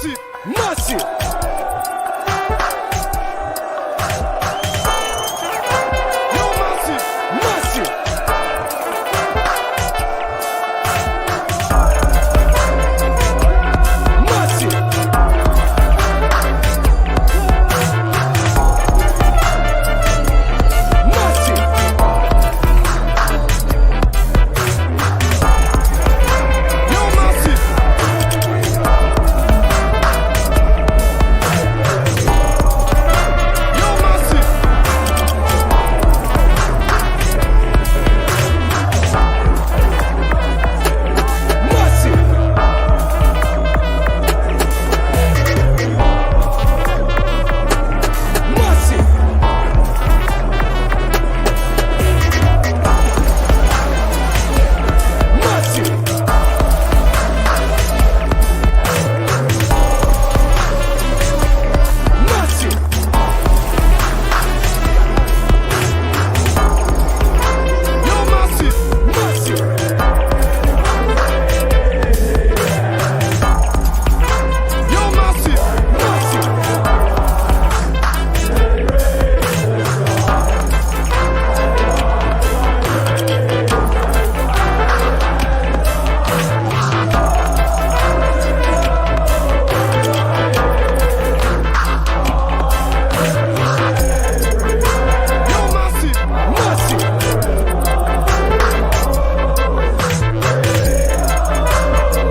massive, massive. Yo, massive, massive. Massive. Massive. Yo, massive. Yo, massive. Massive. Massive. Massive. Massive. Yo, massive, massive. Yo, massive, massive. Yo, massive, massive.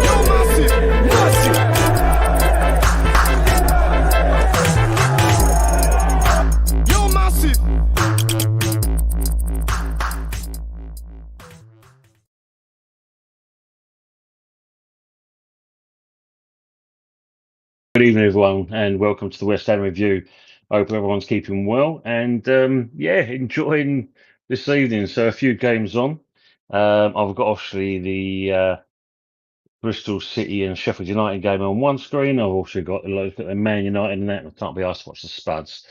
Yo, massive, massive. Yo, massive. Good evening, everyone, and welcome to the West Ham Review. I hope everyone's keeping well and enjoying this evening. So, a few games on. I've got obviously the Bristol City and Sheffield United game on one screen. I've also got a look at the Man United and that. I can't be asked to watch the Spuds.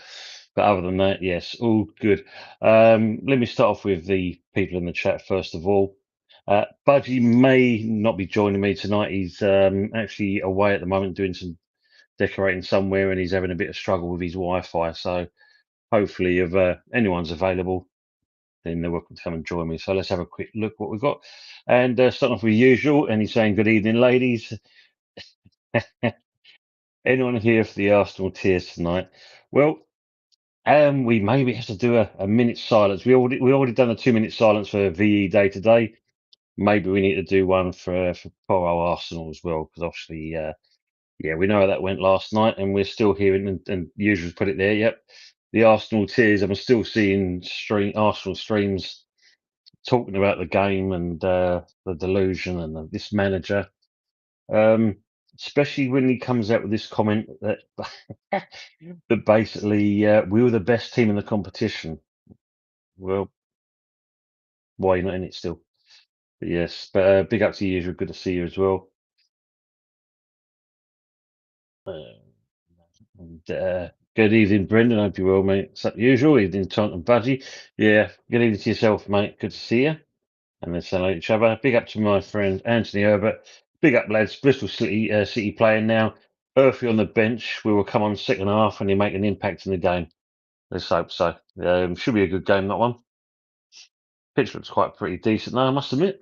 But other than that, yes, all good. Let me start off with the people in the chat first of all. Budgie may not be joining me tonight. He's actually away at the moment doing some decorating somewhere and he's having a bit of struggle with his Wi-Fi. So hopefully if anyone's available, then they're welcome to come and join me. So let's have a quick look what we've got. And starting off with usual, and he's saying, good evening, ladies. Anyone here for the Arsenal tears tonight? Well, we maybe have to do a minute silence. We already done a 2 minute silence for VE Day today. Maybe we need to do one for poor old Arsenal as well, because obviously yeah, we know how that went last night, and we're still hearing, and usually put it there. Yep, the Arsenal tears. I'm still seeing Arsenal streams talking about the game and the delusion and this manager. Especially when he comes out with this comment that that basically we were the best team in the competition. Well, why are you not in it still? But yes, but big up to you. Usual. Good to see you as well. And good evening, Brendan. Hope you're well, mate. It's like usual. Evening, Tom and Budgie. Yeah, good evening to yourself, mate. Good to see you. And let's hello each other. Big up to my friend Anthony Herbert. Big up, lads. Bristol City playing now. Earthy on the bench. We will come on second half and he'll make an impact in the game. Let's hope so. Should be a good game, that one. Pitch looks quite pretty decent now, I must admit.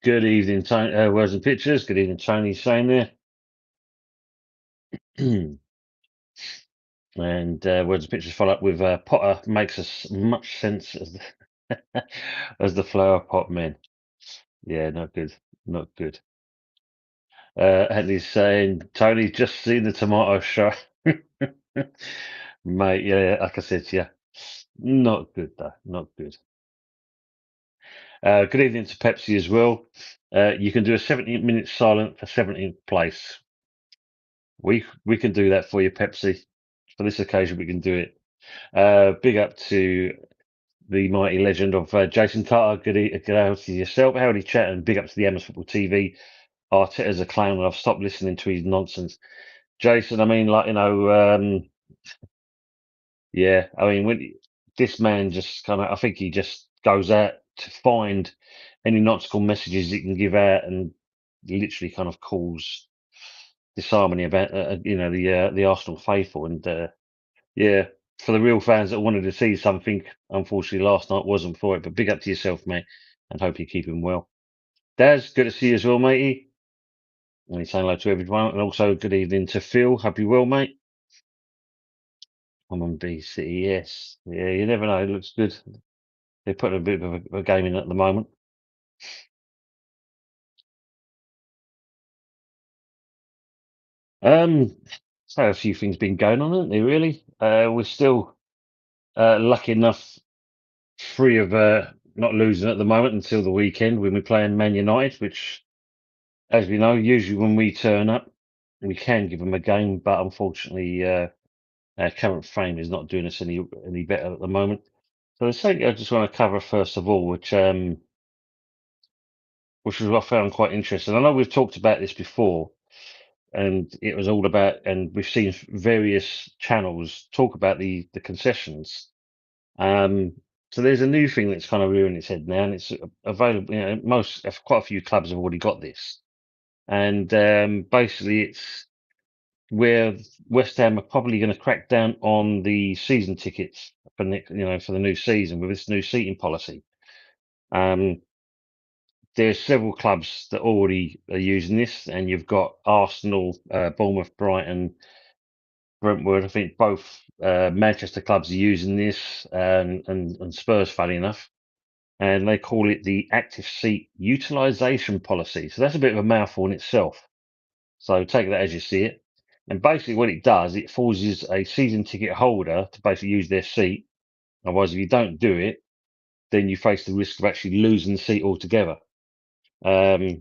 Good evening, Tony. Words and pictures. Good evening, Tony. Saying there. And words and pictures follow up with Potter makes as much sense as as the flower pot men. Yeah, not good. Not good. And he's saying, Tony's just seen the tomato show. Mate, yeah, like I said to you, not good though, not good. Good evening to Pepsi as well. You can do a 17-minute silent for 17th place. We can do that for you, Pepsi. For this occasion, we can do it. Big up to the mighty legend of Jason Carter. Good out to yourself. Howdy chat, and big up to the Amos Football TV. Arteta's a clown, and I've stopped listening to his nonsense. Jason, I mean, like, yeah, I mean, when this man just kind of, I think he just goes out to find any nautical messages he can give out, and literally kind of cause disharmony about the Arsenal faithful. And yeah, for the real fans that wanted to see something, unfortunately last night wasn't for it. But big up to yourself, mate, and hope you're keeping well. Daz, good to see you as well, matey. And he's saying hello to everyone, and also good evening to Phil. Hope you're well, mate. I'm on BC, yes. Yeah, you never know. It looks good. They're putting a bit of a game in at the moment. So a few things been going on, haven't they? Really, we're still lucky enough, free of not losing at the moment until the weekend when we're playing Man United, which, as we know, usually when we turn up, we can give them a game, but unfortunately, our current frame is not doing us any better at the moment. So there's something I just want to cover first of all, which is what I found quite interesting. I know we've talked about this before, and it was all about, and we've seen various channels talk about the concessions. Um, so there's a new thing that's kind of rearing its head now, and it's available. Quite a few clubs have already got this, and basically it's where West Ham are probably going to crack down on the season tickets for for the new season with this new seating policy. Um, there's several clubs that already are using this, and you've got Arsenal, Bournemouth, Brighton, Brentwood. I think both Manchester clubs are using this, and Spurs, funny enough, and they call it the active seat utilisation policy. So that's a bit of a mouthful in itself. So take that as you see it. And basically, what it does, it forces a season ticket holder to basically use their seat. Otherwise, if you don't do it, then you face the risk of actually losing the seat altogether. Um,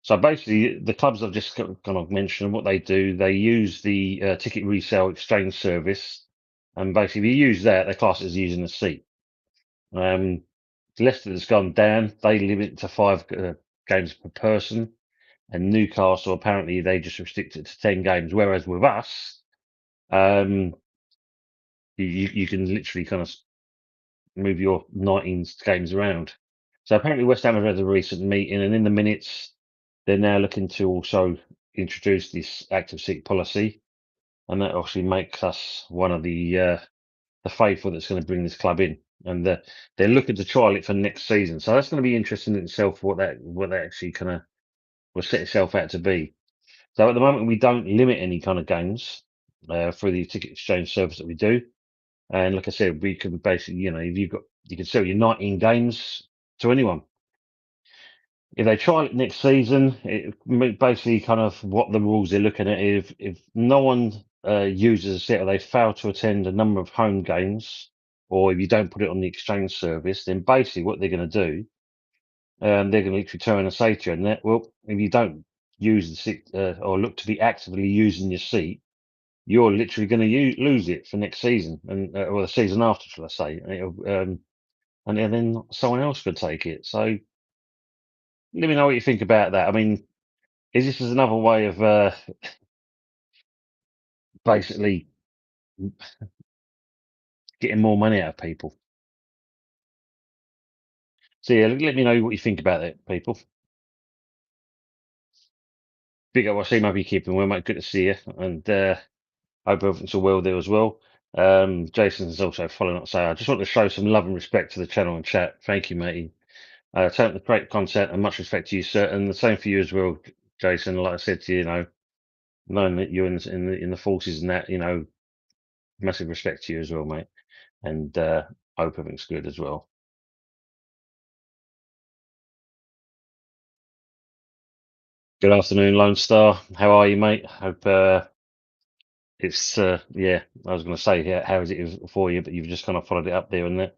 So basically, the clubs I've just kind of mentioned, what they do, they use the ticket resale exchange service, and basically, if you use that, they class it as using a seat. Um, Leicester has gone down; they limit it to five games per person, and Newcastle apparently they just restrict it to 10 games. Whereas with us, um, you can literally kind of move your 19 games around. So apparently, West Ham have had a recent meeting, and in the minutes, they're now looking to also introduce this active seat policy, and that obviously makes us one of the faithful that's going to bring this club in, and they're looking to trial it for next season. So that's going to be interesting in itself what that actually kind of will set itself out to be. So at the moment, we don't limit any kind of games through the ticket exchange service that we do, and like I said, we can basically, if you can sell your 19 games to anyone. If they try it next season, basically kind of what the rules they're looking at. If no one uses a set or they fail to attend a number of home games, or if you don't put it on the exchange service, then basically what they're going to do, they're going to literally turn and say to you, well, if you don't use the seat or look to be actively using your seat, you're literally going to lose it for next season and or the season after, shall I say? And then someone else could take it. So let me know what you think about that. I mean, is this is another way of basically getting more money out of people? So yeah, let me know what you think about it, people. Big up, I see maybe keeping well, mate. Good to see you, and hope everything's all well there as well. Jason's also following up saying, I just want to show some love and respect to the channel and chat. Thank you, matey. Take the great content and much respect to you, sir, and the same for you as well, Jason. Like I said to you, knowing that you're in the forces and that, massive respect to you as well, mate, and hope everything's good as well. Good afternoon, Lone Star. How are you, mate? Hope it's yeah. I was going to say, yeah, how is it for you? But you've just kind of followed it up there and that.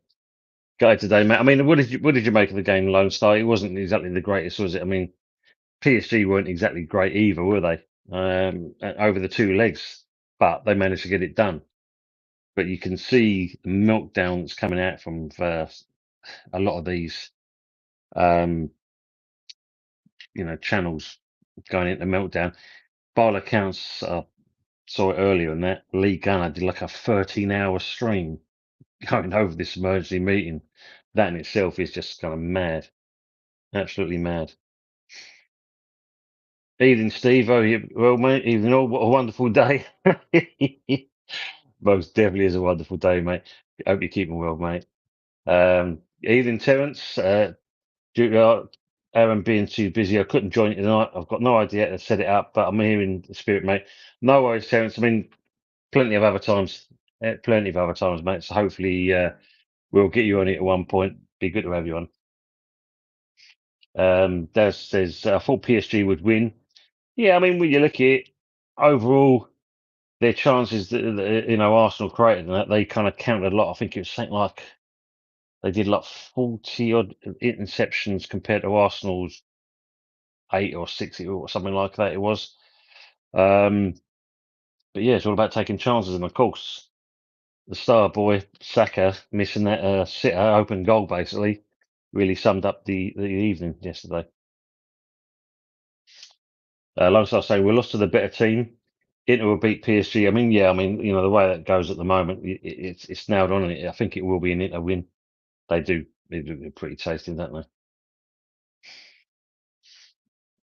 Guy today, mate. I mean, what did you make of the game, Lone Star? It wasn't exactly the greatest, was it? I mean, PSG weren't exactly great either, were they? Over the two legs, but they managed to get it done. But you can see the meltdown that's coming out from a lot of these, um, channels going into meltdown. By all accounts, saw it earlier in that Lee Gunner did like a 13-hour stream going over this emergency meeting. That in itself is just kind of mad, absolutely mad. Evening, Steve. Oh, well, mate. Evening, all. What a wonderful day. Most definitely is a wonderful day, mate. Hope you're keeping well, mate. Evening, Terence. Due to Aaron being too busy, I couldn't join it tonight. I've got no idea how to set it up, but I'm here in the spirit, mate. No worries, Terence. I mean, plenty of other times. Plenty of other times, mate. So hopefully, we'll get you on it at one point. Be good to have you on. Des says, I thought PSG would win. Yeah, I mean, when you look at it, overall, their chances that Arsenal created and that they kind of counted a lot. I think it was something like they did like 40 odd interceptions compared to Arsenal's 8 or 6 or something like that. It was, um, but yeah, it's all about taking chances. And of course, the star boy Saka missing that sitter open goal basically really summed up the evening yesterday. Like I was saying, we lost to the better team. Inter will beat PSG. I mean, yeah, I mean, the way that goes at the moment, it's nailed on. And I think it will be an Inter win. They're pretty tasty, don't they?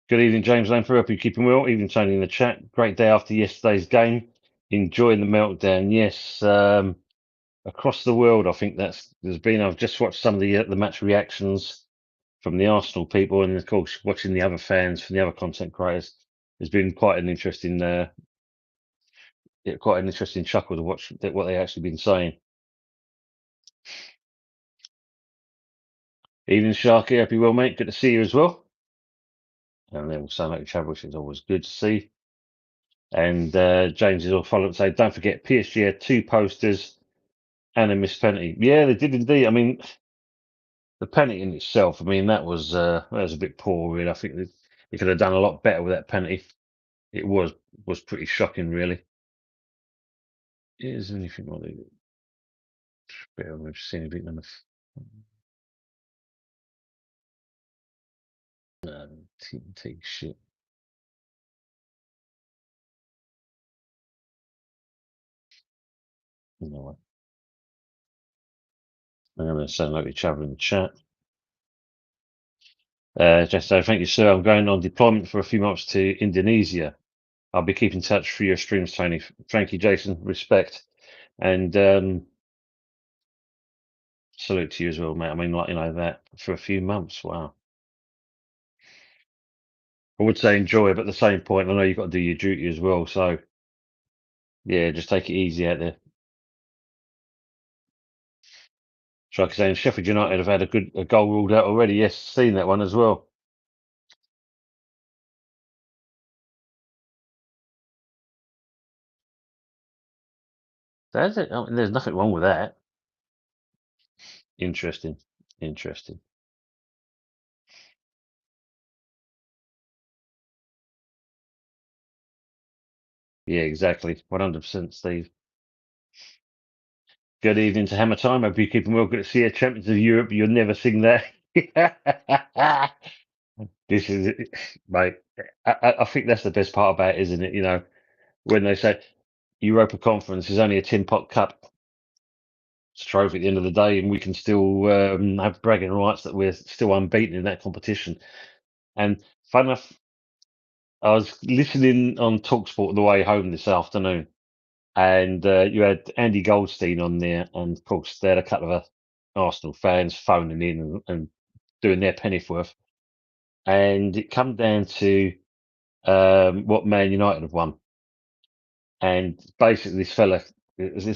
Good evening, James Lanford. Hope you're keeping well. Evening, Tony in the chat. Great day after yesterday's game. Enjoying the meltdown. Yes, across the world, I think there's been. I've just watched some of the match reactions from the Arsenal people, and of course, watching the other fans from the other content creators. There's been quite an interesting chuckle to watch what they actually been saying. Evening, Sharky. Hope you're well, mate. Good to see you as well. And then we'll sound like each other, which is always good to see. And James is all followed up saying, don't forget, PSG had 2 posters and a missed penalty. Yeah, they did indeed. I mean, the penalty in itself, I mean, that was a bit poor, really. I think they could have done a lot better with that penalty. It was pretty shocking, really. Is there anything more better? We've seen a bit enough. Take shit. No, I'm going to sound like each other in the chat. Just so thank you, sir. I'm going on deployment for a few months to Indonesia. I'll be keeping in touch for your streams, Tony. Thank you, Jason. Respect. And salute to you as well, mate. I mean, like, that for a few months. Wow. I would say enjoy, but at the same point, I know you've got to do your duty as well. So, yeah, just take it easy out there. Like I saying, Sheffield United have had a goal ruled out already. Yes, seen that one as well. That's it. I mean, there's nothing wrong with that. Interesting. Interesting. Yeah, exactly. 100%, Steve. Good evening to Hammer Time. Hope you're keeping well. Good to see you. Champions of Europe. You'll never sing that. This is, mate. I think that's the best part about it, isn't it? When they say Europa Conference is only a tin pot cup, it's a trophy at the end of the day, and we can still have bragging rights that we're still unbeaten in that competition. And fun enough, I was listening on Talksport on the way home this afternoon, and you had Andy Goldstein on there, and of course they had a couple of Arsenal fans phoning in and doing their penny's worth, and it come down to what Man United have won, and basically this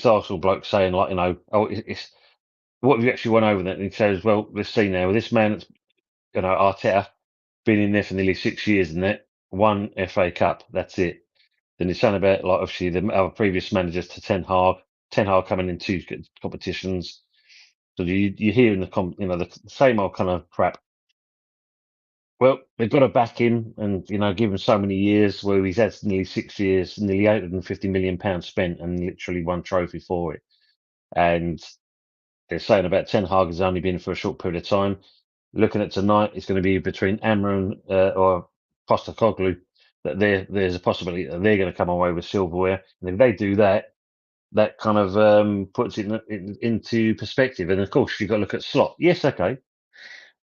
Arsenal bloke saying like, oh, it's what have you actually won over that? And he says, well, let's see now, this man that's Arteta been in there for nearly 6 years, and that one FA Cup, that's it. Then it's something about like obviously our previous managers to Ten Hag coming in 2 competitions. So you hear in the same old kind of crap. Well, they've got to back him and give him so many years where he's had nearly 6 years, nearly £850 million spent, and literally one trophy for it. And they're saying about Ten Hag has only been for a short period of time. Looking at tonight, it's going to be between Amram or Postecoglou. That there's a possibility that they're going to come away with silverware, and if they do that, that kind of puts it into perspective. And of course, you've got to look at Slot. Yes, okay.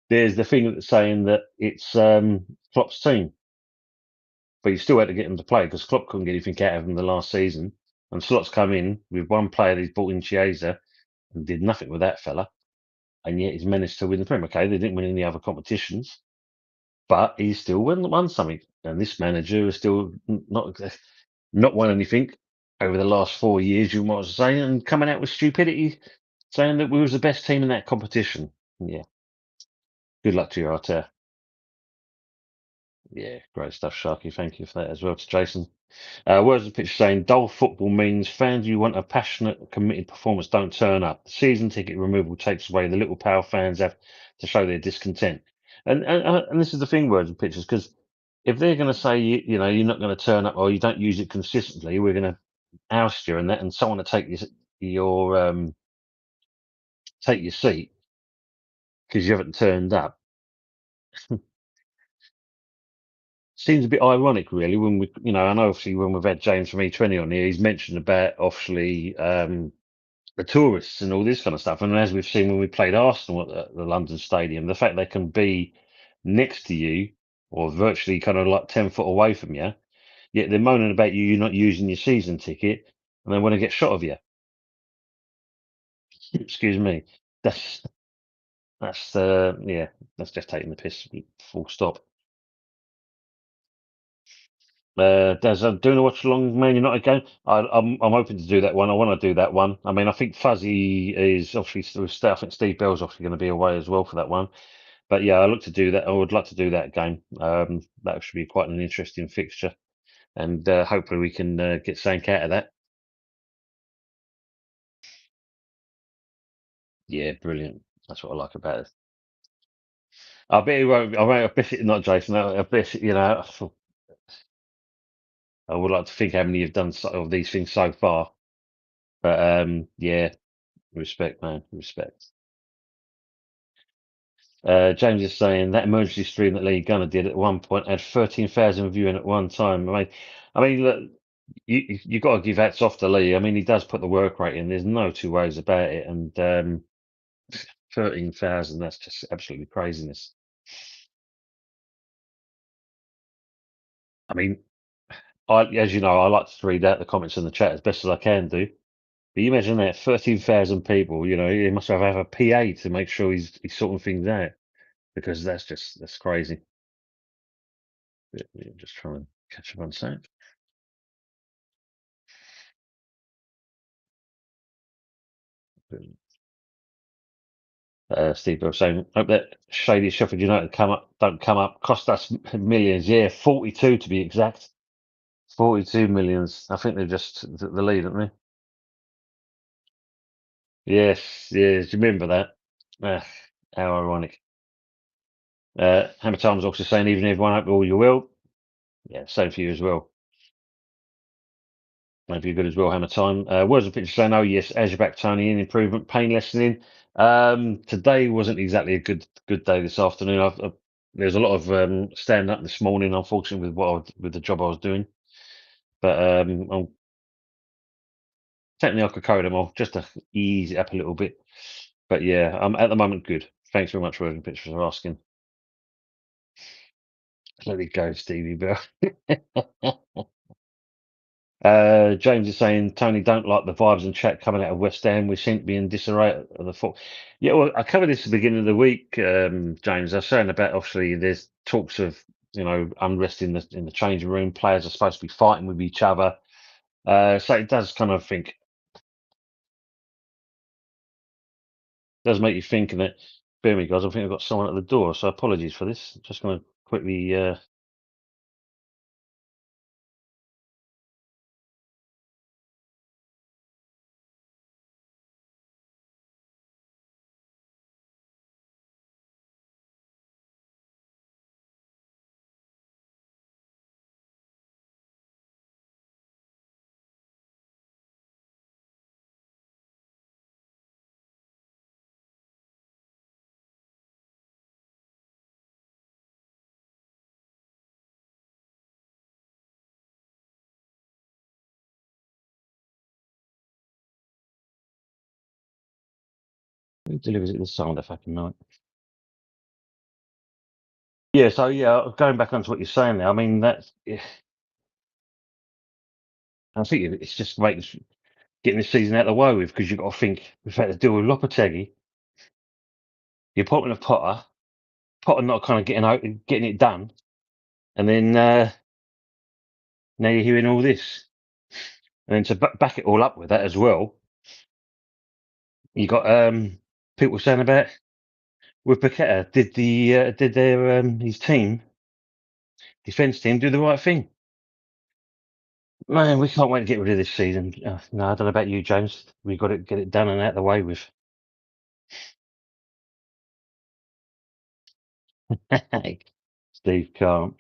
There's the thing that's saying that it's Klopp's team. but you still had to get him to play because Klopp couldn't get anything out of him the last season. And Slot's come in with one player that he's brought in Chiesa and did nothing with that fella, and yet he's managed to win the Premier. Okay, they didn't win any other competitions, but he's still won something. And this manager has still not won anything over the last 4 years, you might say, and coming out with stupidity, saying that we was the best team in that competition. Yeah, good luck to you, Arteta. Yeah, great stuff, Sharky. Thank you for that as well to Jason. Words of the pitch saying, dull football means fans who want a passionate, committed performance don't turn up. The season ticket removal takes away the little power fans have to show their discontent. And this is the thing, words and pictures, because if they're going to say, you're not going to turn up or you don't use it consistently, we're going to oust you and that, and someone to take your take your seat because you haven't turned up. Seems a bit ironic, really, when and obviously when we've had James from E20 on here, he's mentioned about obviously the tourists and all this kind of stuff. And as we've seen when we played Arsenal at the London Stadium, the fact they can be next to you or virtually kind of like 10 foot away from you, yet they're moaning about you're not using your season ticket and they want to get shot of you. Excuse me. That's that's just taking the piss. Full stop. Des, doing a watch along Man United game. I'm hoping to do that one. I want to do that one. I mean, I think Fuzzy is obviously I think Steve Bell's obviously going to be away as well for that one. But yeah, I look to do that. I would like to do that game. That should be quite an interesting fixture, and hopefully we can get something out of that. Yeah, brilliant. That's what I like about it. I bet it won't. I bet it not, Jason. I bet I would like to think how many you've done of these things so far. But yeah, respect, man, respect. James is saying that emergency stream that Lee Gunner did at one point had 13,000 viewing at one time. I mean, look, you got to give hats off to Lee. I mean, he does put the work rate in. There's no two ways about it. And 13,000, that's just absolutely craziness. I mean, as you know, I like to read out the comments in the chat as best as I can do. But you imagine that 13,000 people. He must have a PA to make sure he's sorting things out because that's crazy. Just trying to catch up on something. Steve Bill saying, hope that shady Sheffield United don't come up, cost us millions. Yeah, 42 to be exact. 42 millions. I think they're just the lead, aren't they? Yes, yes. Do you remember that? Ah, how ironic. Hammer Time's also saying, even if one hope all you will. Yeah, same for you as well. Hope you're good as well, Hammer Time. Words of picture saying, oh yes, as you're back, Tony, in improvement, pain lessening. Today wasn't exactly a good day this afternoon. There's a lot of standing up this morning, unfortunately, with the job I was doing. But I'm taking the Ocacodamol just to ease it up a little bit. But yeah, I'm at the moment good. Thanks very much, Words of Pictures, for asking. Let it go, Stevie Bell. James is saying Tony don't like the vibes and chat coming out of West Ham. We seem to be in disarray at the foot. Yeah, well, I covered this at the beginning of the week, James. I was saying about obviously there's talks of unrest in the changing room. Players are supposed to be fighting with each other. So it does kind of does make you think. And it, bear me, guys. I think I've got someone at the door, so apologies for this. Just going to quickly. Who delivers it this time of the fucking night? Yeah, so yeah, going back onto what you're saying there, I mean that's I think it's just getting this season out of the way with, because you've got to think we've had to deal with Lopetegui, the appointment of Potter not kind of getting it done, and then now you're hearing all this, and then to back it all up with that as well, you got people saying about with Paqueta, did their his defense team do the right thing? Man, we can't wait to get rid of this season. No, I don't know about you, James. We've got to get it done and out of the way with. Steve can't.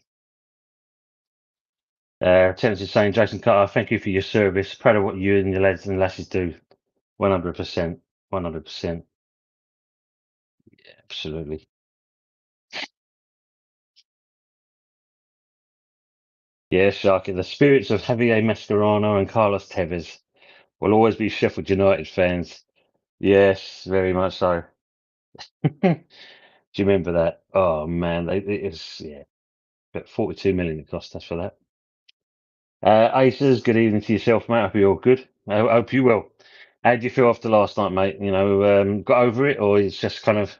Terence is saying, Jason Carter, thank you for your service. Proud of what you and your lads and lasses do. 100%. 100%. Yeah, absolutely. Yeah, Sharky. The spirits of Javier Mascherano and Carlos Tevez will always be Sheffield United fans. Yes, very much so. Do you remember that? Oh man, it's yeah, but 42 million it cost us for that. Aces, good evening to yourself, mate. I hope you're all good. I hope you will. How did you feel after last night, mate? You know, got over it, or it's just kind of,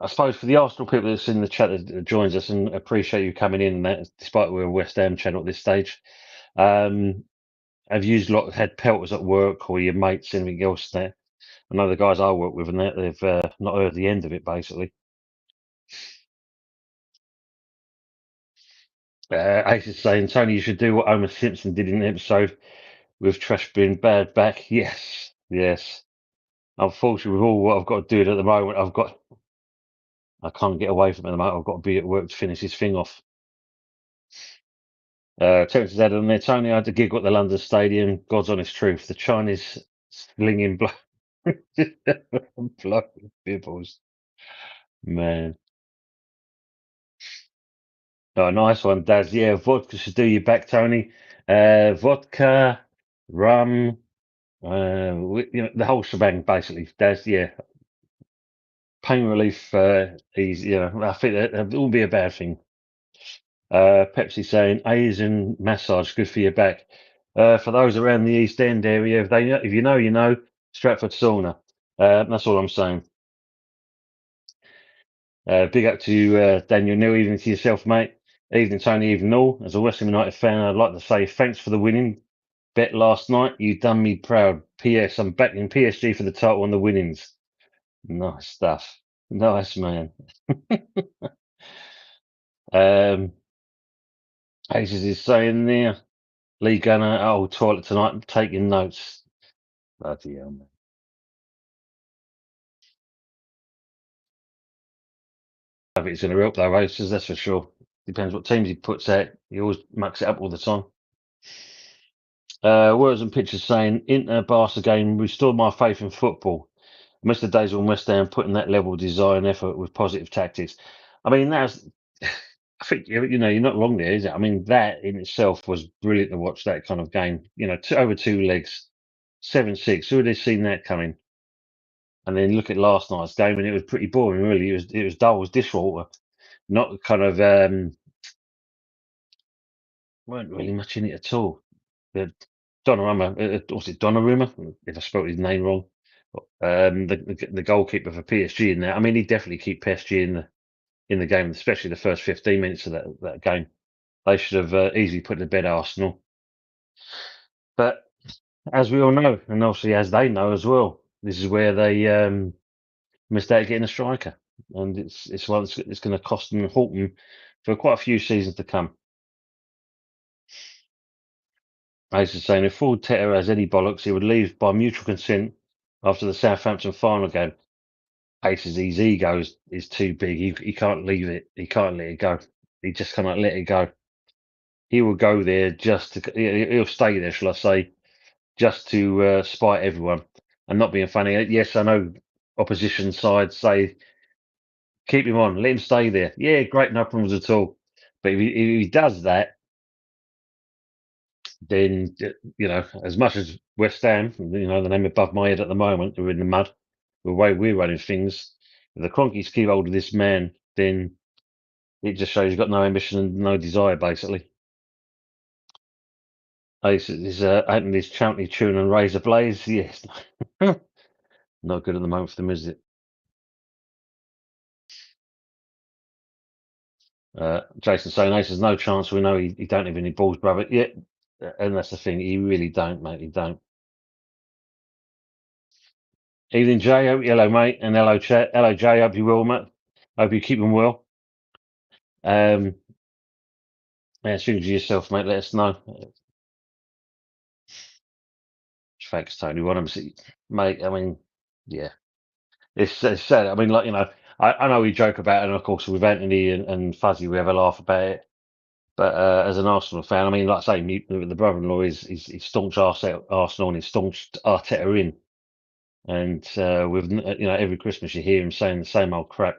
I suppose, for the Arsenal people that's in the chat that joins us, and appreciate you coming in and that, despite we're a West Ham channel at this stage. Have you had pelters at work or your mates, anything else there? I know the guys I work with and that they've not heard the end of it, basically. Ace is saying, Tony, you should do what Homer Simpson did in the episode with Trash Bin Bad back. Yes, yes. Unfortunately, with all what I've got to do at the moment, I can't get away from it at the moment. I've got to be at work to finish this thing off. Terence has added on there, Tony, I had a gig at the London Stadium. God's honest truth. The Chinese slinging blow bibbles. Man. Oh, nice one, Daz. Yeah, vodka should do you back, Tony. Vodka, rum, the whole shebang, basically. Daz, yeah. Pain relief, easy. Yeah, I think that will be a bad thing. Pepsi saying Asian massage good for your back. For those around the East End area, if you know, you know. Stratford sauna. That's all I'm saying. Big up to Daniel Neal, evening to yourself, mate. Evening, Tony, evening all. As a West Ham United fan, I'd like to say thanks for the winning bet last night. You done me proud. P.S. I'm backing PSG for the title on the winnings. Nice stuff. Nice, man. Aces is saying there, Lee Gunner, oh, toilet tonight, I'm taking notes. Bloody hell, man. I think it's going to help though, Aces, that's for sure. Depends what teams he puts out. He always mucks it up all the time. Words and pictures saying, Inter Barca game restored my faith in football. I miss the days when West Ham putting that level of desire and effort with positive tactics. I mean, that's, I think, you know, you're not wrong there, is it? I mean, that in itself was brilliant to watch that kind of game. You know, over two legs, 7-6. Who would have seen that coming? And then look at last night's game, and it was pretty boring, really. It was dull as dishwater. Not kind of, weren't really much in it at all. Donnarumma, was it Donnarumma? If I spelled his name wrong. The goalkeeper for PSG in there. I mean, he definitely keep PSG in the game, especially the first 15 minutes of that game. They should have easily put to bed Arsenal. But as we all know, and obviously as they know as well, this is where they missed out getting a striker, and it's one it's going to cost them and halt them for quite a few seasons to come. Ace is saying if Ford Tetter has any bollocks, he would leave by mutual consent after the Southampton final game. Ace's his ego is too big. He can't leave it. He can't let it go. He just cannot let it go. He will go there just to. He'll stay there, shall I say, just to spite everyone and not being funny. Yes, I know opposition sides say keep him on, let him stay there. Yeah, great, no problems at all. But if he does that, then you know, as much as West Ham, you know, the name above my head at the moment, we're in the mud. The way we're running things, if the Cronkies keep hold of this man, then it just shows you've got no ambition and no desire, basically. He's opening his Champney tune and Razor Blaze. Yes, not good at the moment for them, is it? Jason saying, Ace, there's no chance we know he don't have any balls, brother. Yeah, and that's the thing. He really don't, mate. He don't. Evening, Jay. Hello, mate, and hello, chat. Hello, Jay. Hope you well, mate. Hope you keep them well. Yeah, as soon as you yourself, mate, let us know. Thanks, Tony. What I'm saying, mate. I mean, yeah, it's sad. I mean, like I know we joke about it, and of course with Anthony and Fuzzy, we have a laugh about it. But as an Arsenal fan, I mean, like I say, the brother-in-law is staunch Arsenal and he's staunch Arteta in. And with every Christmas you hear him saying the same old crap,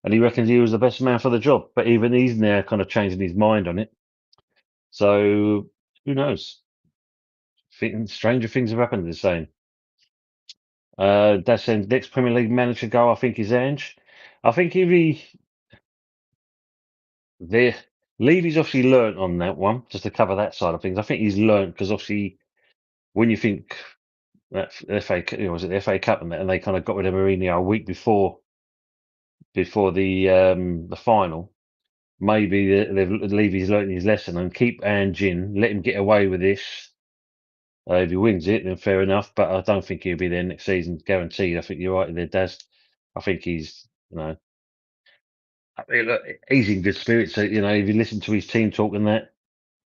and he reckons he was the best man for the job. But even he's now kind of changing his mind on it. So who knows? Stranger things have happened. They're saying. That's the next Premier League manager go. I think is Ange. I think if the Levy's obviously learnt on that one, just to cover that side of things. I think he's learnt because obviously when you think that FA, was it the FA Cup and that, and they kind of got rid of Mourinho a week before the final. Maybe Levy's learnt his lesson and keep Ange in, let him get away with this. If he wins it, then fair enough. But I don't think he'll be there next season, guaranteed. I think you're right there, Daz. I think he's. I mean, look, he's in good spirits. So, if you listen to his team talking that,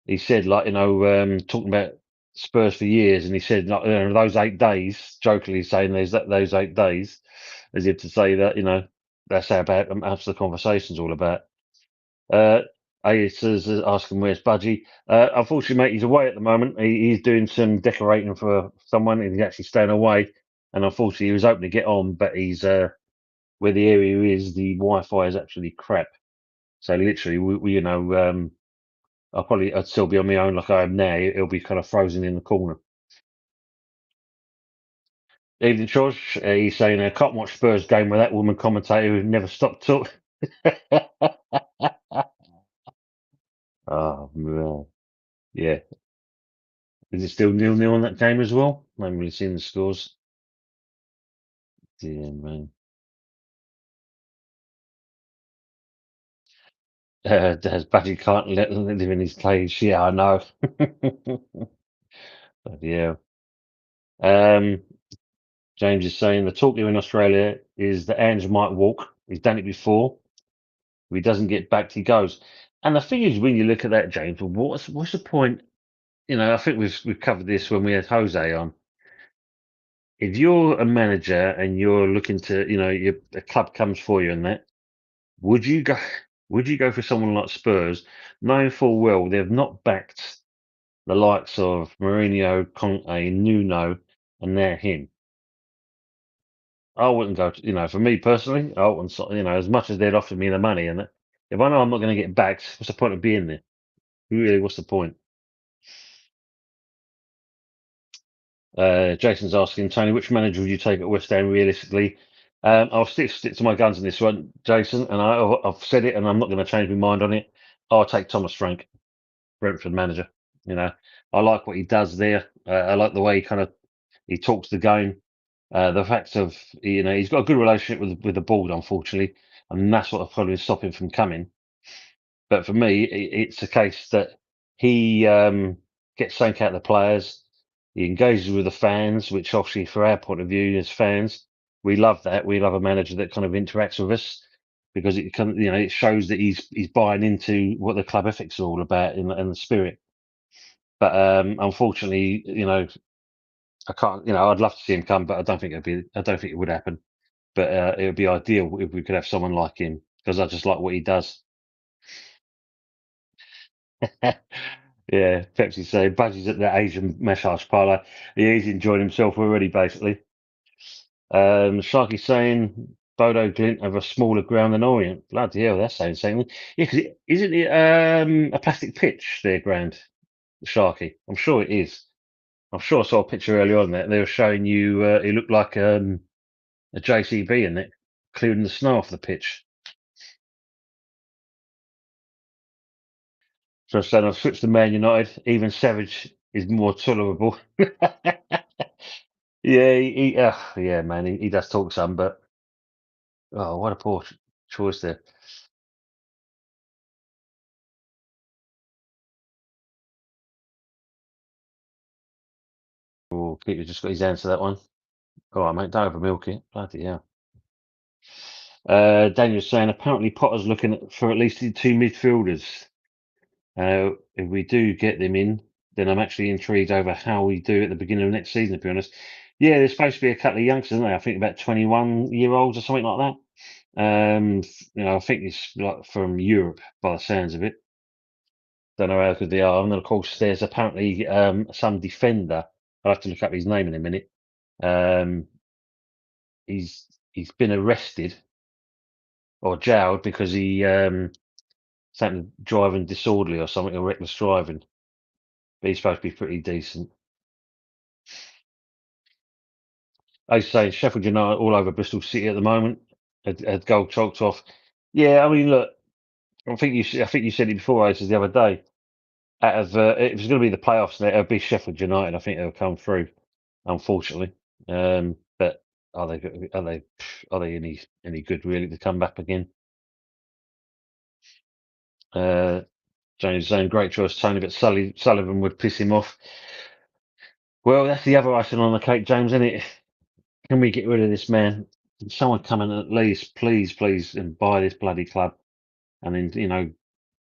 he said, like, talking about Spurs for years, and he said, like, those 8 days, jokingly saying those 8 days, as if to say that, that's how about that's the conversation's all about. Uh, Ace is asking where's Budgie. Unfortunately, mate, he's away at the moment. He's doing some decorating for someone, and he's actually staying away. And unfortunately, he was hoping to get on, but he's where the area is, the Wi-Fi is actually crap. So literally, I'd still be on my own like I am now. It'll be kind of frozen in the corner. Evening, George. He's saying, I can't watch Spurs game with that woman commentator who never stopped talking. Oh, man. Yeah. Is it still 0-0 on that game as well? I haven't really seen the scores. Dear man. As Budgie can't live in his cage. Yeah, I know. But yeah. Um, James is saying the talk here in Australia is that Ange might walk. He's done it before. If he doesn't get backed, he goes. And the thing is, when you look at that, James, what's the point? I think we've covered this when we had Jose on. If you're a manager and you're looking to, a club comes for you and that, would you go? Would you go for someone like Spurs, knowing full well they've not backed the likes of Mourinho, Conte, Nuno, and now him? I wouldn't go. For me personally, I wouldn't. As much as they'd offer me the money, and if I know I'm not going to get backed, what's the point of being there? Really, what's the point? Jason's asking Tony, which manager would you take at West Ham realistically? I'll stick to my guns in this one, Jason, and I've said it, and I'm not going to change my mind on it. I'll take Thomas Frank, Brentford manager. I like what he does there. I like the way he talks the game. The fact of he's got a good relationship with the board, unfortunately, and that's what probably stop him from coming. But for me, it's a case that he gets something out of the players. He engages with the fans, which obviously, for our point of view as fans, we love that. We love a manager that kind of interacts with us because it shows that he's buying into what the club ethics are all about and the spirit. But unfortunately, I can't. I'd love to see him come, but I don't think it would happen. But it would be ideal if we could have someone like him because I just like what he does. Yeah, Pepsi say Budgie's at the Asian massage parlour. Yeah, he's enjoying himself already, basically. Sharky saying Bodo Glint have a smaller ground than Orient. Bloody hell, that's saying something. Yeah, because isn't it a plastic pitch, their ground, Sharky? I'm sure it is. I'm sure I saw a picture earlier on that they were showing you. It looked like a JCB in it, clearing the snow off the pitch. So saying I've switched to Man United. Even Savage is more tolerable. Yeah, yeah, man, he does talk some, but oh, what a poor choice there. Oh, Peter just got his answer that one. All right, mate, don't over milk it. Bloody hell. Daniel's saying apparently Potter's looking for at least two midfielders. If we do get them in, then I'm actually intrigued over how we do at the beginning of next season, to be honest. Yeah, there's supposed to be a couple of youngsters, isn't there? I think about 21-year-olds or something like that. I think it's like from Europe by the sounds of it. Don't know how good they are. And then, of course, there's apparently some defender. I'll have to look up his name in a minute. Um, he's been arrested or jailed because he something driving disorderly or something, or reckless driving. But he's supposed to be pretty decent. I say Sheffield United all over Bristol City at the moment. Had goal chalked off. Yeah, I mean, look, I think you said it before, Aces, the other day. Out of if it's going to be the playoffs, it'll be Sheffield United. I think they'll come through, unfortunately. But are they are they are they any good really to come back again? Uh, James saying great choice, Tony, but Sullivan would piss him off. Well, that's the other icing on the cake, James, isn't it? Can we get rid of this man? Can someone come in at least, please, and buy this bloody club, and then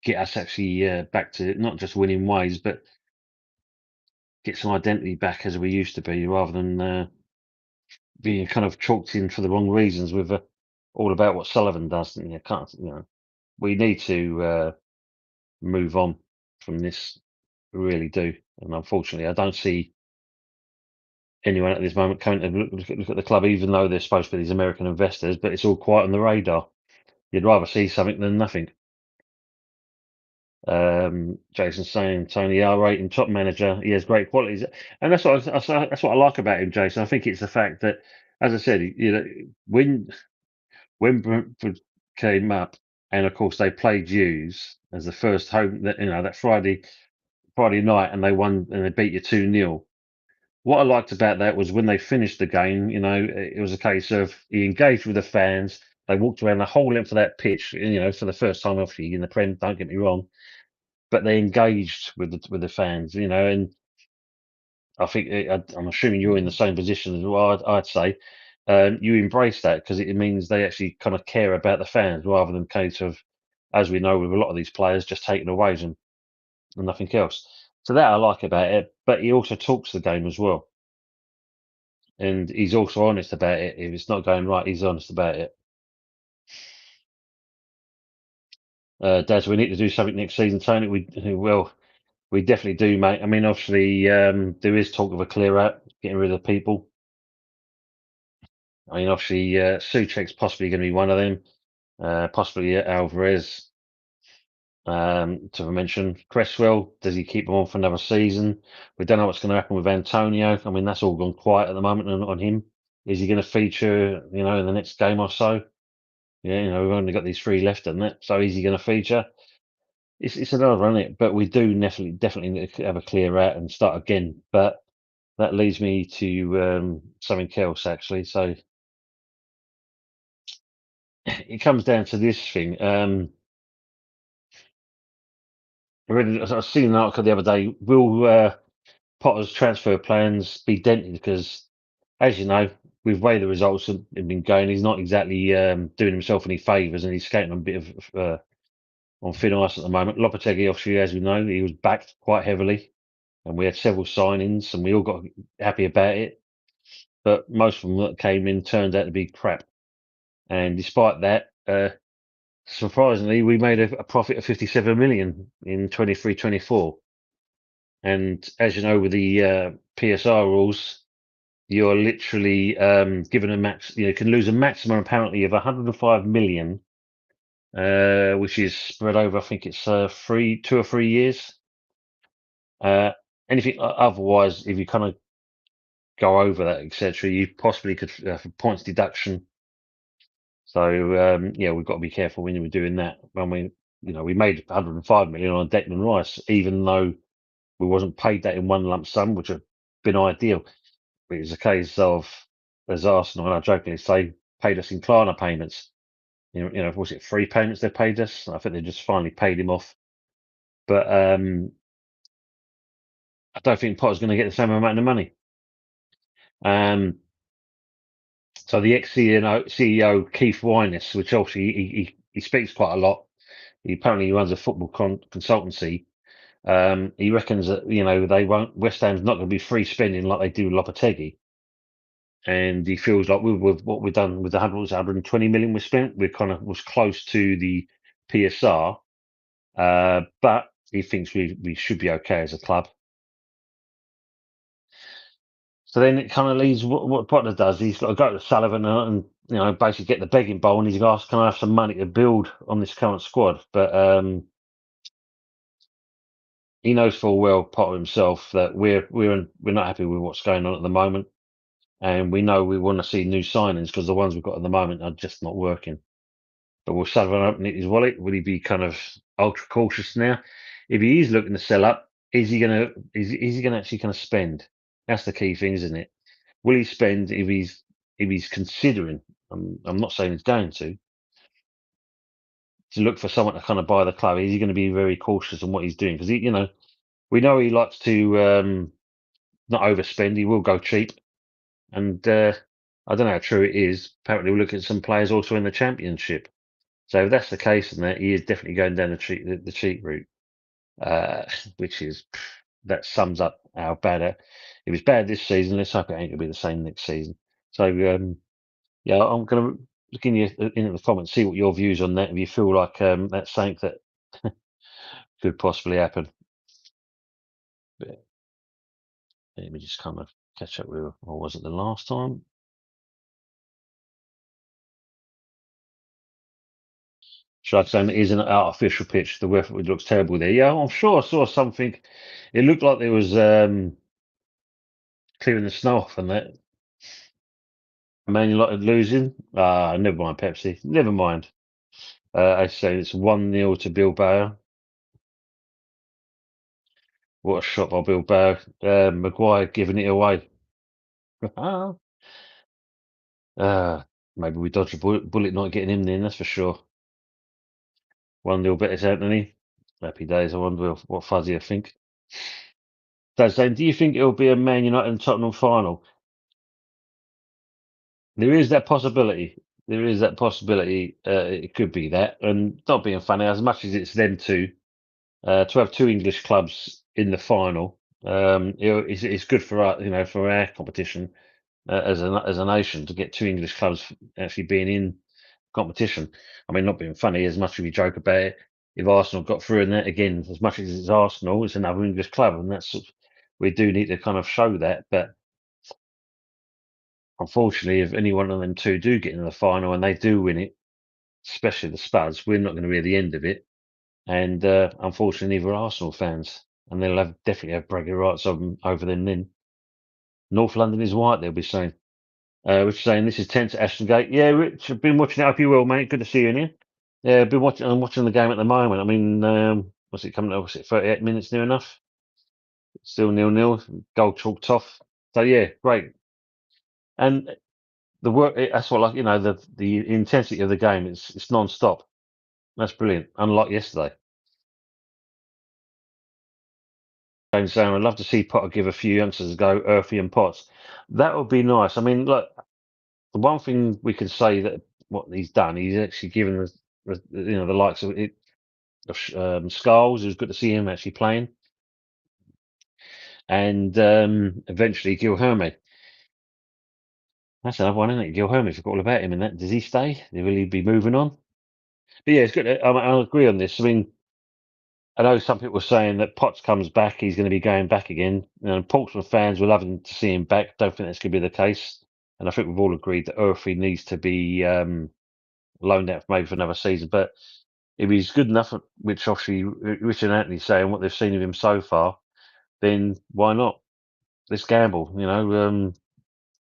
get us actually back to not just winning ways, but get some identity back as we used to be, rather than being kind of chalked in for the wrong reasons with all about what Sullivan does. And you can't, we need to move on from this. We really do, and unfortunately, I don't see anyone at this moment coming to look at the club, even though they're supposed to be these American investors. But it's all quiet on the radar. You'd rather see something than nothing. Jason saying Tony R rating top manager. He has great qualities, and that's what I like about him, Jason. I think it's the fact that, as I said, when Brentford came up, and of course they played Hughes as the first home that Friday night, and they won and they beat you 2-0. What I liked about that was when they finished the game, it was a case of he engaged with the fans. They walked around the whole length of that pitch, for the first time, obviously, in the Prem, don't get me wrong, but they engaged with the fans, and I think I'm assuming you're in the same position as well. I'd say you embrace that because it means they actually kind of care about the fans rather than case of, as we know with a lot of these players, just taking away and nothing else. So that I like about it. But he also talks the game as well, and he's also honest about it. If it's not going right, he's honest about it. Daz, we need to do something next season, Tony. We definitely do, mate. I mean, obviously, there is talk of a clear out, getting rid of people. I mean, obviously, Suchek's possibly going to be one of them. Possibly Alvarez, to mention. Cresswell, does he keep him on for another season? We don't know what's going to happen with Antonio. I mean, that's all gone quiet at the moment on him. Is he going to feature, in the next game or so? Yeah, we've only got these three left, isn't it? So is he going to feature? It's another run, it, but we do definitely need to have a clear out and start again. But that leads me to something else, actually. So it comes down to this thing. I was seeing an article the other day. Will Potter's transfer plans be dented? Because, as you know, with the way the results have been going, he's not exactly doing himself any favours, and he's skating on a bit of on thin ice at the moment. Lopetegui, obviously, as we know, he was backed quite heavily, and we had several signings, and we all got happy about it. But most of them that came in turned out to be crap. And despite that, surprisingly, we made a profit of 57 million in 23-24. And as you know, with the PSR rules, you're literally given a max. You can lose a maximum apparently of 105 million, which is spread over. I think it's 2 or 3 years. Anything otherwise, if you kind of go over that, etc., you possibly could for points deduction. So yeah, we've got to be careful when we're doing that. When we made 105 million on Declan Rice, even though we wasn't paid that in one lump sum, which would have been ideal. But it was a case of, as Arsenal, and I jokingly say, paid us in Klarna payments. Was it 3 payments they paid us? I think they just finally paid him off. But I don't think Potter's going to get the same amount of money. So the ex-CEO Keith Winess, which obviously he speaks quite a lot. He apparently runs a football consultancy. He reckons that they won't. West Ham's not going to be free spending like they do Lopetegui, and he feels like with what we've done with the 120 million we spent, we kind of was close to the PSR, but he thinks we should be okay as a club. So then it kind of leaves what Potter does. He's got to go to Sullivan and basically get the begging bowl, and he's asked, "Can I have some money to build on this current squad?" But he knows full well, Potter himself, that we're not happy with what's going on at the moment, and we know we want to see new signings because the ones we've got at the moment are just not working. But will Sullivan open his wallet? Will he be kind of ultra cautious now? If he is looking to sell up, is he gonna actually kind of spend? That's the key thing, isn't it? Will he spend if he's considering? I'm not saying he's going to look for someone to kind of buy the club. Is he going to be very cautious on what he's doing? Because we know he likes to not overspend. He will go cheap, and I don't know how true it is. Apparently, we're looking at some players also in the Championship. So if that's the case, and that he is definitely going down the cheap route, which is that sums up how bad it was bad this season. Let's hope it ain't gonna be the same next season. So yeah, I'm gonna look in the comments, see what your views on that. If you feel like that's something that could possibly happen. But let me just kind of catch up with what was it the last time. Should I say it is an artificial pitch? The weather looks terrible there. Yeah, I'm sure I saw something. It looked like there was clearing the snow off and that. Man United losing. Never mind, Pepsi. Never mind. I say it's 1-0 to Bilbao. What a shot by Bilbao. Maguire giving it away. Maybe we dodged a bullet not getting him in, that's for sure. 1-0 better, Anthony. Happy days. I wonder what Fuzzy I think. So, do you think it'll be a Man United and Tottenham final? There is that possibility. There is that possibility. It could be that. And not being funny, as much as it's them two, to have two English clubs in the final, it's good for for our competition as a nation to get two English clubs actually being in competition. I mean, not being funny, as much as we joke about it, if Arsenal got through, and that again, as much as it's Arsenal, it's another English club, and we do need to kind of show that. But unfortunately, if any one of them two do get in the final and they do win it, especially the Spuds, we're not going to be at the end of it. And unfortunately, neither are Arsenal fans, and they'll definitely have bragging rights over them then. North London is white, they'll be saying. Rich saying this is tense at Ashton Gate. Yeah, Rich, I've been watching it. Hope you will, mate. Good to see you in here. Yeah, I've been watching. I'm watching the game at the moment. I mean, what's it coming up? Was it 38 minutes near enough? Still 0-0. Goal chalked off. So yeah, great. And the work. That's what the intensity of the game. It's non-stop. That's brilliant. Unlike yesterday. James saying, I'd love to see Potter give a few youngsters a go, Earthy and Potts. That would be nice. I mean, look, the one thing we can say that what he's done, he's actually given us, the likes of it, Skulls. It was good to see him actually playing, and eventually Gil Herme. That's another one, isn't it? Gil Herme. Forgot all about him. And that, does he stay? Will he be moving on? But yeah, it's good. I agree on this. I mean, I know some people are saying that Potts comes back, he's going to be going back again. And Portsmouth fans were loving to see him back. Don't think that's going to be the case. And I think we've all agreed that Earthy needs to be loaned out maybe for another season. But if he's good enough, which obviously Rich and Anthony saying what they've seen of him so far, then why not? Let's gamble.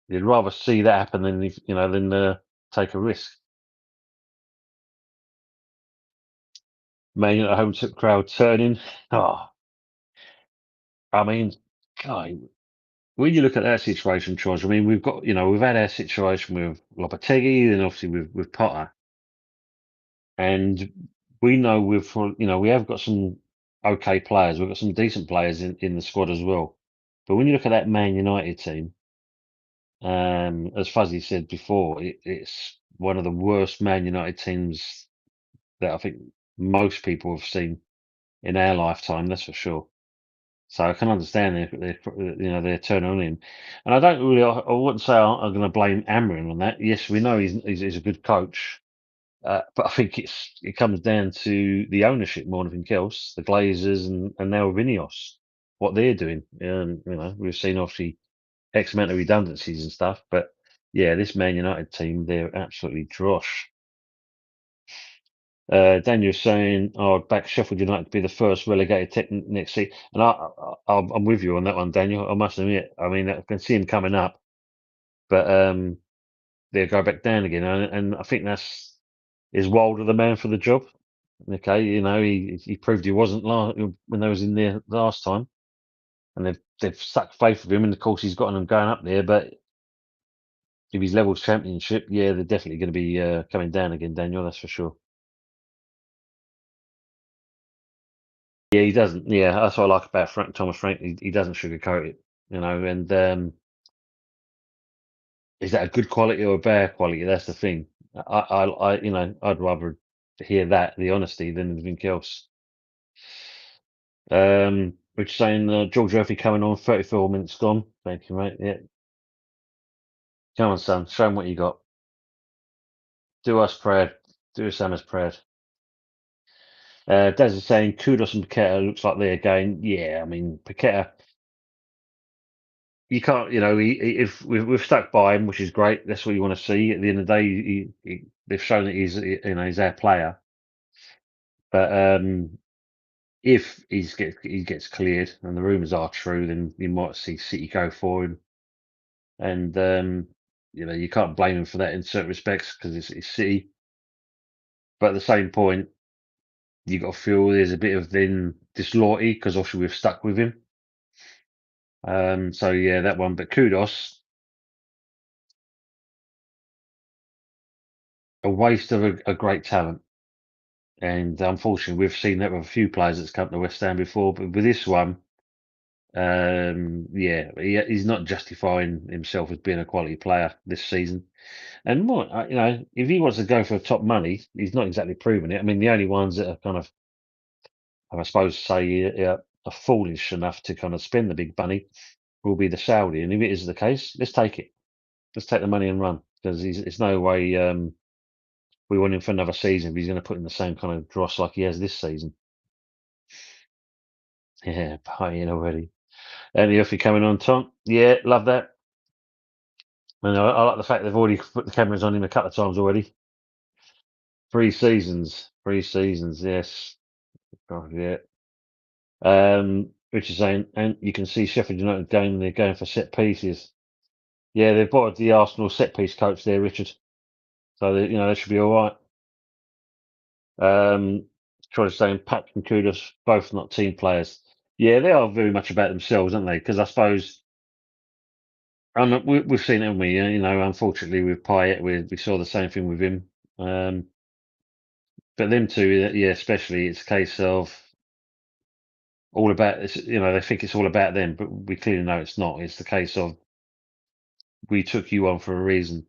You'd rather see that happen than take a risk. Man at home crowd turning. Oh, I mean, God, when you look at that situation, George, I mean, we've had our situation with Lopetegui and obviously with Potter, and we know we have got some okay players. We've got some decent players in the squad as well. But when you look at that Man United team, as Fuzzy said before, it's one of the worst Man United teams that I think most people have seen in our lifetime. That's for sure. So I can understand they're turning on him, and I don't really. I wouldn't say I'm going to blame Amarin on that. Yes, we know he's a good coach, but I think it comes down to the ownership more than anything else. The Glazers and now Vinios, what they're doing. We've seen obviously X amount of redundancies and stuff, but yeah, this Man United team, they're absolutely drosh. Daniel's saying, "Oh, I'd back Sheffield United to be the first relegated next season," and I'm with you on that one, Daniel. I must admit, I mean, I can see him coming up, but they'll go back down again, and I think that's is Wilder the man for the job. Okay, he proved he wasn't when they was in there last time, and they've stuck faith with him, and of course he's gotten them going up there. But if he's levels championship, yeah, they're definitely going to be coming down again, Daniel. That's for sure. Yeah, he doesn't. Yeah, that's what I like about Thomas Frank. He doesn't sugarcoat it, And is that a good quality or a bad quality? That's the thing. I'd rather hear that the honesty than anything else. Which is saying George Murphy coming on 34 minutes gone. Thank you, mate. Yeah, come on, son. Show him what you got. Do us proud. Do Sam as proud. Des is saying Kudos and Paqueta looks like they're going. Yeah, I mean Paqueta. You can't, if we've stuck by him, which is great. That's what you want to see. At the end of the day, they've shown that he's our player. But if he gets cleared and the rumours are true, then you might see City go for him. And you can't blame him for that in certain respects because it's City. But at the same point, you got to feel there's a bit of then disloyalty because obviously we've stuck with him. So yeah, that one. But Kudos, a waste of a great talent. And unfortunately, we've seen that with a few players that's come to West Ham before. But with this one, yeah, he's not justifying himself as being a quality player this season. And more, if he wants to go for top money, he's not exactly proving it. I mean, the only ones that are kind of, I suppose, say are foolish enough to kind of spend the big money will be the Saudi. And if it is the case, let's take it. Let's take the money and run because it's no way we want him for another season if he's going to put in the same kind of dross like he has this season. Yeah, buying already. Any Uffy coming on, Tom? Yeah, love that. And I like the fact they've already put the cameras on him a couple of times already. 3 seasons. 3 seasons, yes. God, yeah. Which is saying, and you can see Sheffield United game, they're going for set pieces. Yeah, they've bought the Arsenal set piece coach there, Richard. So, they should be all right. Trying to saying Pat and Kudos, both not team players. Yeah, they are very much about themselves, aren't they? Because I suppose we've seen it, haven't we? Unfortunately with Payet, we saw the same thing with him. But them two, yeah, especially, it's a case of all about this. They think it's all about them, but we clearly know it's not. It's the case of we took you on for a reason,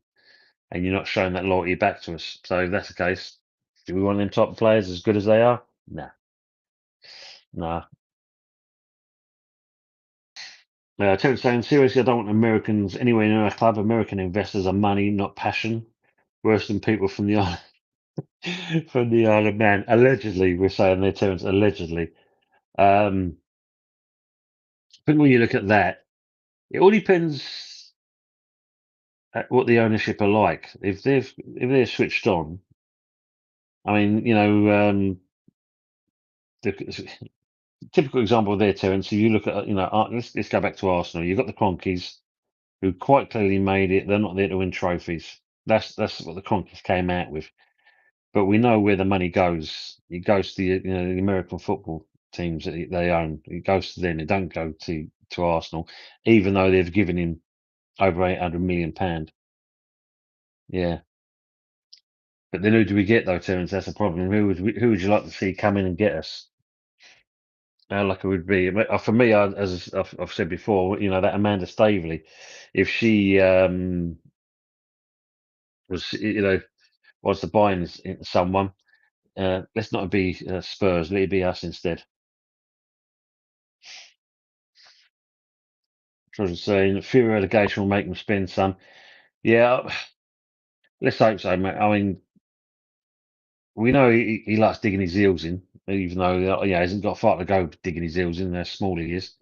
and you're not showing that loyalty back to us. So if that's the case, do we want them top players as good as they are? Nah, nah. Terence saying, seriously, I don't want Americans anywhere in our club. American investors are money, not passion. Worse than people from the island, from the Isle of Man. Allegedly, we're saying there, Terence. Allegedly. I think when you look at that, it all depends at what the ownership are like. If they're switched on, I mean, the typical example there, Terence. If you look at, let's go back to Arsenal. You've got the Cronkies, who quite clearly made it. They're not there to win trophies. That's what the Cronkies came out with. But we know where the money goes. It goes to the American football. teams that they own. It goes to them. It don't go to Arsenal, even though they've given him over £800 million. Yeah. But then who do we get though, Terence? That's the problem. Who would you like to see come in and get us? How lucky would be? For me, as I've said before, that Amanda Staveley, if she was, wants to buy into someone, let's not be Spurs. Let it be us instead. As I was saying, fear relegation will make them spend some. Yeah, let's hope so, mate. I mean, we know he likes digging his heels in, even though he hasn't got far to go digging his heels in. How small he is.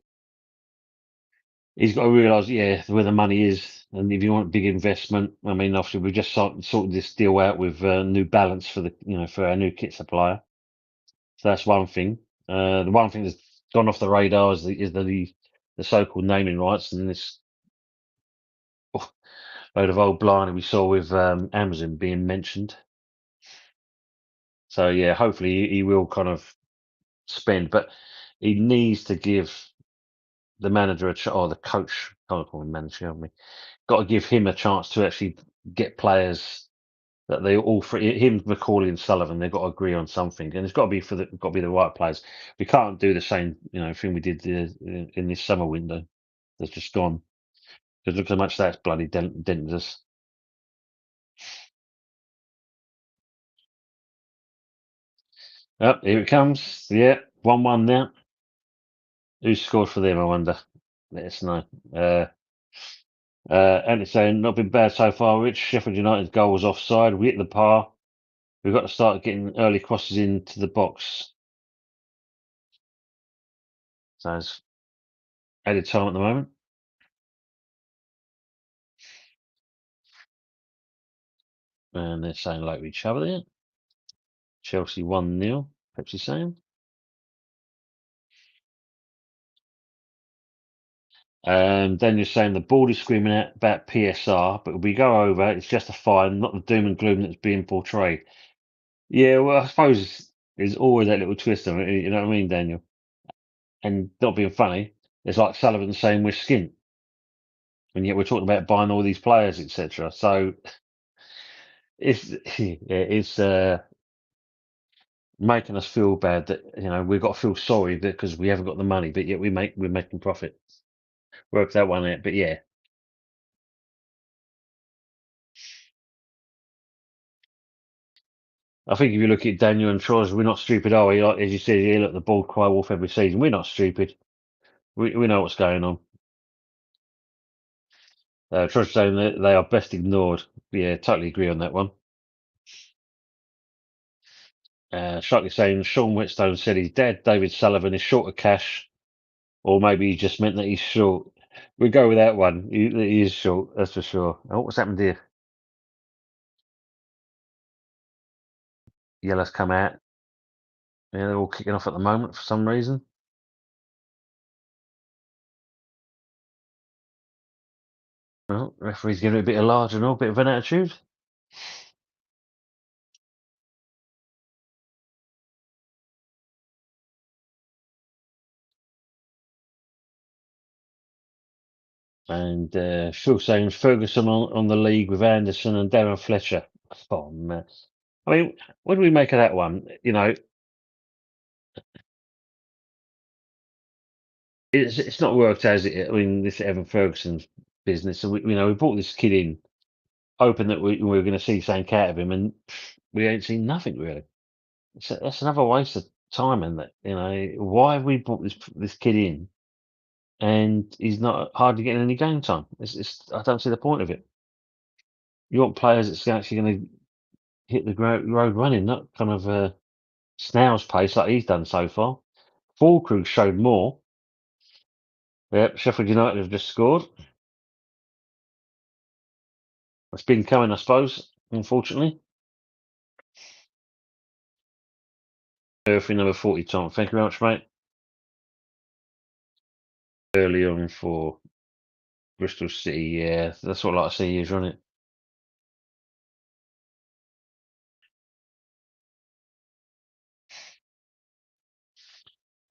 He's got to realise, where the money is, and if you want big investment, I mean, obviously we just sorted this deal out with New Balance for for our new kit supplier. So that's one thing. The one thing that's gone off the radar is the so-called naming rights, and this load of old blimey we saw with Amazon being mentioned. So yeah, hopefully he will kind of spend, but he needs to give the manager or the coach. Can't call him manager, haven't we? Got to give him a chance to actually get players that they all three, him, McCauley, and Sullivan. They've got to agree on something, and it's got to be the right players. We can't do the same thing we did in this summer window that's just gone. Because look how much that's bloody dented us. Here it comes. Yeah, 1-1 now. Who scored for them? I wonder. Let us know. And it's saying not been bad so far. Rich Sheffield United's goal was offside. We hit the par. We've got to start getting early crosses into the box. So it's added time at the moment. And they're saying like each other there. Chelsea 1-0. Pepsi saying. Then you're saying the board is screaming out about PSR, but if we go over, it's just a fine, not the doom and gloom that's being portrayed. Yeah, well, I suppose there's always that little twist on it, you know what I mean, Daniel? And not being funny, it's like Sullivan saying we're skint, and yet we're talking about buying all these players, etc. So it's it's making us feel bad that we've got to feel sorry because we haven't got the money, but yet we're making profit. Work that one out, but yeah. I think if you look at Daniel and Troyes, we're not stupid, are we? Like, as you said, you look at the ball cry wolf every season. We're not stupid. We know what's going on. Troyes saying that they are best ignored. Yeah, totally agree on that one. Sharky saying Sean Whitstone said his dad, David Sullivan, is short of cash, or maybe he just meant that he's short. We go with that one. He is short, that's for sure. Oh, what's happened here? Yellow's come out. Yeah, they're all kicking off at the moment for some reason. Well, referee's giving it a bit of large and all, bit of an attitude. And Phil saying Ferguson on the league with Anderson and Darren Fletcher. Oh, man. I mean, what do we make of that one? It's not worked, has it? I mean, this Evan Ferguson's business. And we brought this kid in, hoping that we were going to see something out of him, and we ain't seen nothing really. That's another waste of time, and that why have we brought this kid in, and he's not hardly getting any game time? I don't see the point of it. You want players that's actually going to hit the road running, not kind of snail's pace like he's done so far. Fulkrug showed more. Yep, Sheffield United have just scored. It's been coming, I suppose, unfortunately. For number 40, Tom. Thank you very much, mate. Early on for Bristol City, yeah. That's what I like to see, isn't it?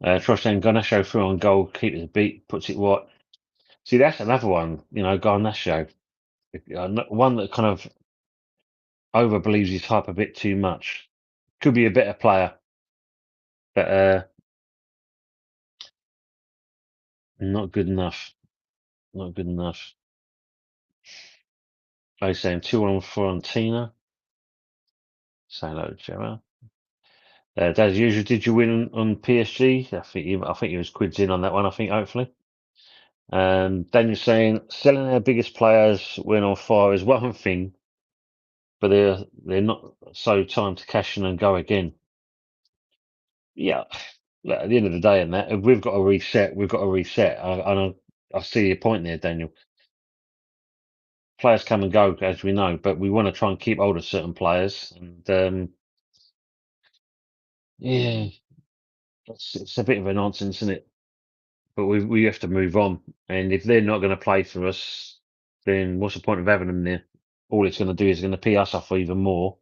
Trosan Garnacho through on goal, keeps the beat, puts it wide. See, that's another one, Garnacho. One that kind of overbelieves his hype a bit too much. Could be a better player, but not good enough. Not good enough. I was saying 2-1 Fiorentina. Say hello to Gemma. As usual, did you win on PSG? I think he was quids in on that one. I think hopefully. Daniel saying selling our biggest players when on fire is one thing, but they're not so time to cash in and go again. Yeah, look, at the end of the day, and that if we've got to reset, we've got to reset. I see your point there, Daniel. Players come and go, as we know, but we want to try and keep hold of certain players. And yeah, it's a bit of a nonsense, isn't it? But we have to move on. And if they're not going to play for us, then what's the point of having them there? All it's going to do is going to pee us off even more,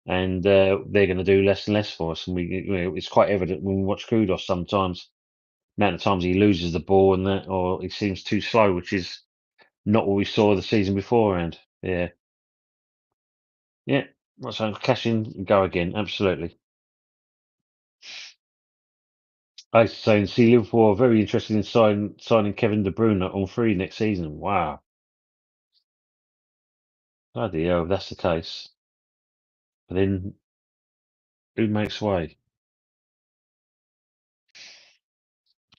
and they're going to do less and less for us. And it's quite evident when we watch Kudos sometimes. The amount of times he loses the ball and that, or he seems too slow, which is not what we saw the season beforehand. Yeah, yeah. So cash in and go again. Absolutely. I was saying, see, Liverpool are very interested in signing Kevin De Bruyne on free next season. Wow, bloody hell, if that's the case. But then who makes way?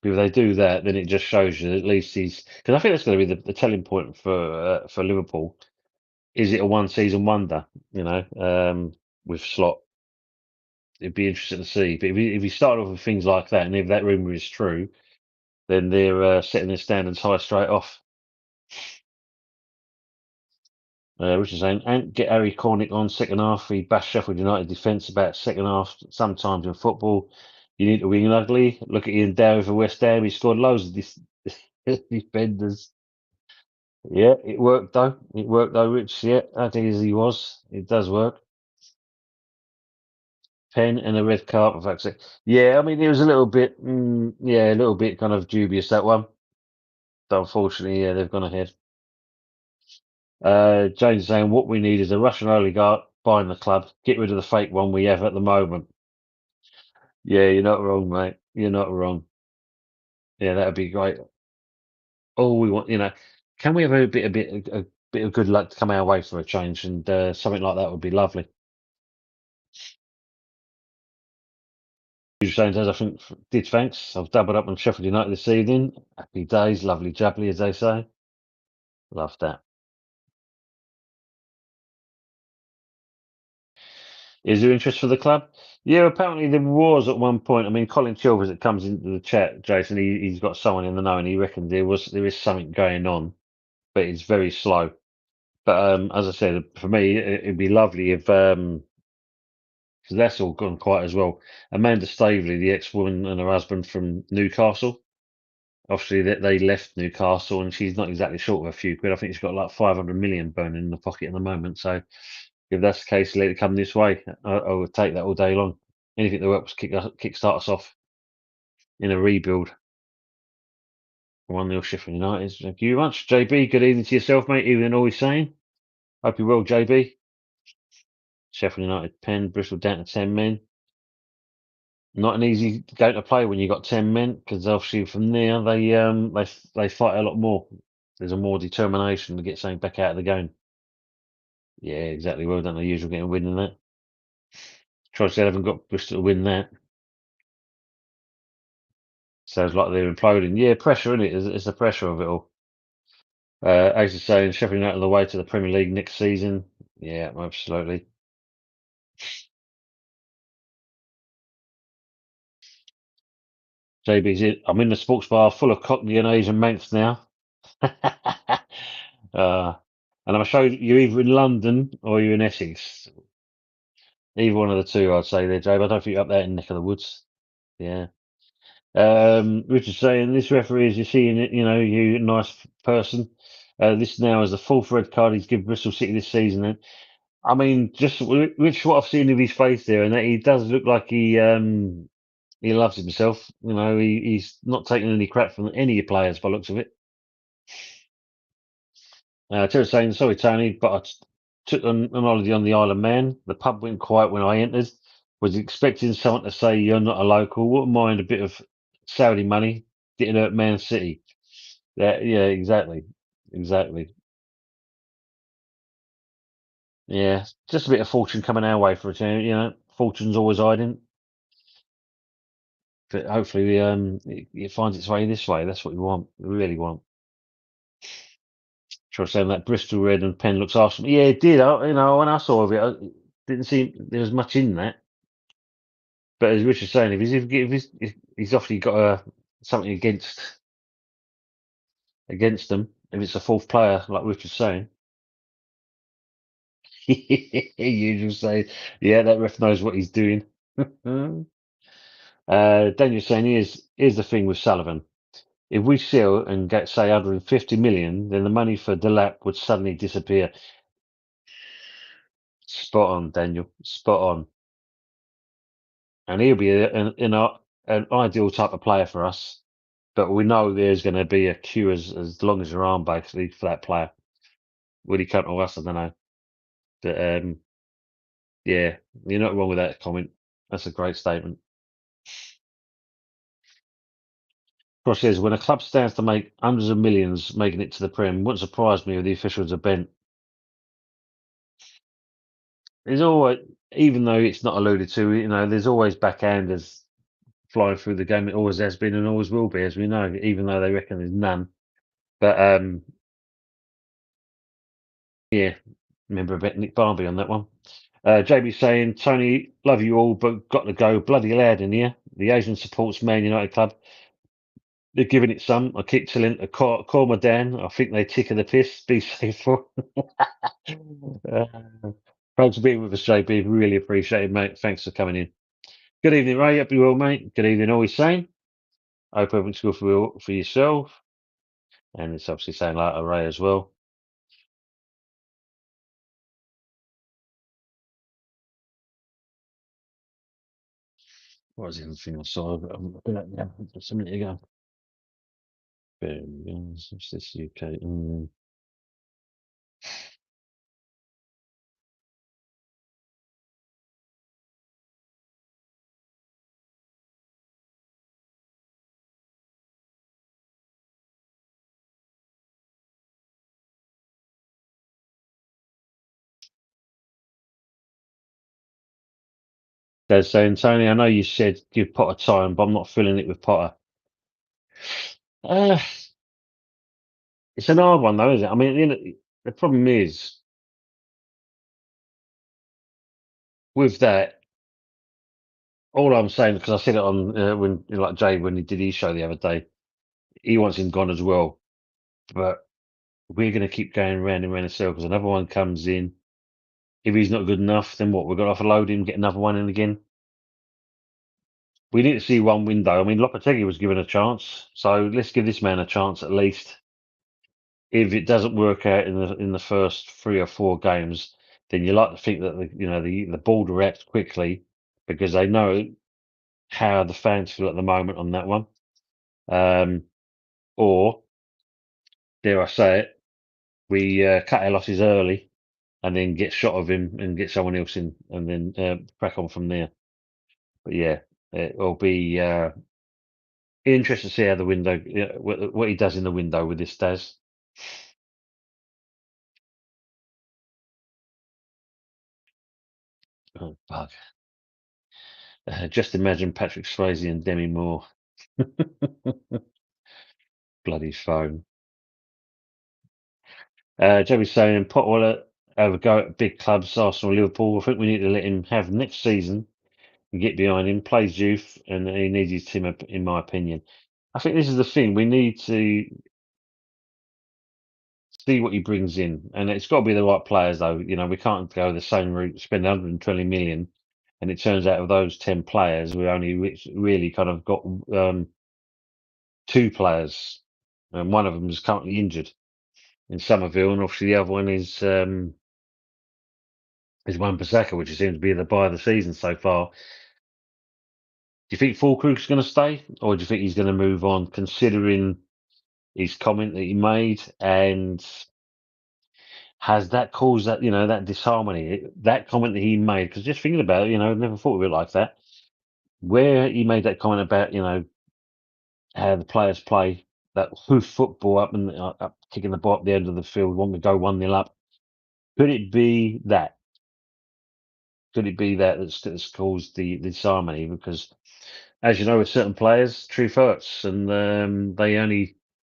If they do that, then it just shows you that at least he's, because I think that's going to be the telling point for Liverpool. Is it a one season wonder? With Slot, it'd be interesting to see. But if he started off with things like that, and if that rumor is true, then they're setting their standards high straight off. Which is saying, and get Harry Cornick on second half. He bashed Sheffield United defence about second half. Sometimes in football, you need to win ugly. Look at Ian Dowie for West Ham. He scored loads of defenders. Yeah, it worked though. It worked though, Rich. Yeah, as easy as he was, it does work. Pen and a red carpet, that's it. Yeah, I mean, it was a little bit, a little bit kind of dubious that one. But unfortunately, yeah, they've gone ahead. James is saying what we need is a Russian oligarch buying the club. Get rid of the fake one we have at the moment. Yeah, you're not wrong, mate. You're not wrong. Yeah, that would be great. All we want, can we have a bit of good luck to come our way for a change, and something like that would be lovely. Saying as I think did thanks. I've doubled up on Sheffield United this evening. Happy days, lovely jubbly, as they say. Love that. Is there interest for the club? Yeah, apparently there was at one point. I mean, Colin Chilvers that comes into the chat, Jason, he's got someone in the know, and he reckons there is something going on, but it's very slow. But as I said, for me, it'd be lovely if because that's all gone quiet as well. Amanda Staveley, the ex-woman and her husband from Newcastle, obviously they left Newcastle, and she's not exactly short of a few quid. I think she's got like 500 million burning in the pocket at the moment. So if that's the case, let it come this way. I would take that all day long. Anything that helps kickstart us off in a rebuild. 1-0 Sheffield United. Thank you very much. JB, good evening to yourself, mate. Even always saying. Hope you're well, JB. Sheffield United pen, Bristol down to 10 men. Not an easy game to play when you've got 10 men, because obviously from there they fight a lot more. There's a more determination to get something back out of the game. Yeah, exactly. Well done. The usual getting a win in that. Chelsea haven't got Bristol to win that. Sounds like they're imploding. Yeah, pressure in it. It's the pressure of it all. As you say, Sheffield United on the way to the Premier League next season. Yeah, absolutely. JB's it. I'm in the sports bar full of Cockney and Asian Manx now. And I'm sure you're either in London or you're in Essex. Either one of the two, I'd say there, Jabe. I don't think you're up there in the neck of the woods. Yeah. Richard saying this referee, as you see in it, you nice person. This now is the fourth red card he's given Bristol City this season. And I mean, just which what I've seen of his face there, and that he does look like He loves himself. He's not taking any crap from any players by the looks of it. Terry's saying, sorry, Tony, but took an holiday on the Isle of Man. The pub went quiet when I entered. Was expecting someone to say you're not a local. Wouldn't mind a bit of Saudi money getting at Man City. Yeah, exactly. Exactly. Yeah, just a bit of fortune coming our way for a change. Fortune's always hiding, but hopefully, it finds its way this way. That's what we want. We really want. Sure, saying that Bristol red and pen looks awesome. Yeah, it did. When I saw it, I didn't see there was much in that. But as Richard's saying, if he's obviously got something against them, if it's a fourth player, like Richard's saying, you just say, yeah, that ref knows what he's doing. Daniel's saying, here's the thing with Sullivan. If we sell and get, say, 150 million, then the money for Delap would suddenly disappear. Spot on, Daniel. Spot on. And he'll be an ideal type of player for us. But we know there's going to be a queue as long as your arm, basically, for that player. Will he come to us? I don't know. But yeah, you're not wrong with that comment. That's a great statement. Cross says, when a club stands to make hundreds of millions making it to the Prem, wouldn't surprise me if the officials are bent. There's always, even though it's not alluded to, there's always backhanders flying through the game. It always has been and always will be, as we know, even though they reckon there's none. But yeah, remember about Nick Barbie on that one. JB saying, Tony, love you all, but got to go bloody loud in here. The Asian supports Man United club. They're giving it some. I keep telling call my Dan. I think they tick of the piss. Be safe for. uh, Thanks for being with us, JB. Really appreciate it, mate. Thanks for coming in. Good evening, Ray. Hope you're well, mate. Good evening, always same. Hope everything's good for yourself. And it's obviously saying like to Ray as well. What was the other thing I saw? Just a minute ago. What's this UK? They're saying, Tony, I know you said give Potter time, but I'm not feeling it with Potter. Uh, it's an hard one, though, isn't it? I mean, the problem is with that. All I'm saying, because I said it on when like Jay when he did his show the other day, he wants him gone as well. But we're going to keep going round and round in circles. Another one comes in. If he's not good enough, then what? We're going to offload him, get another one in again. We need to see one window. I mean, Lopetegui was given a chance, so let's give this man a chance at least. If it doesn't work out in the first 3 or 4 games, then you like to think that the board reacts quickly because they know how the fans feel at the moment on that one. Or dare I say it, we cut our losses early and then get shot of him and get someone else in and then crack on from there. But yeah, it will be interesting to see how the window, what he does in the window with this Daz. Oh, bug. Just imagine Patrick Swayze and Demi Moore. Bloody phone. Joey's saying, Potwell have a go at big clubs, Arsenal, Liverpool. I think we need to let him have next season and get behind him. Plays youth, and he needs his team up, in my opinion. I think this is the thing. We need to see what he brings in, and it's got to be the right players, though. We can't go the same route, spend 120 million, and it turns out of those 10 players, we only really kind of got 2 players, and one of them is currently injured in Somerville, and obviously the other one is Wan-Bissaka, which seems to be the buy of the season so far. Do you think Fulkrug's going to stay, or do you think he's going to move on, considering his comment that he made, and has that caused that that disharmony? That comment that he made, because just thinking about it, I never thought of it like that. Where he made that comment about how the players play that hoof football up and up, kicking the ball up the end of the field, want to go 1-0 up. Could it be that? Could it be that that's caused the disharmony? Because, as you know, with certain players, truth hurts, and they only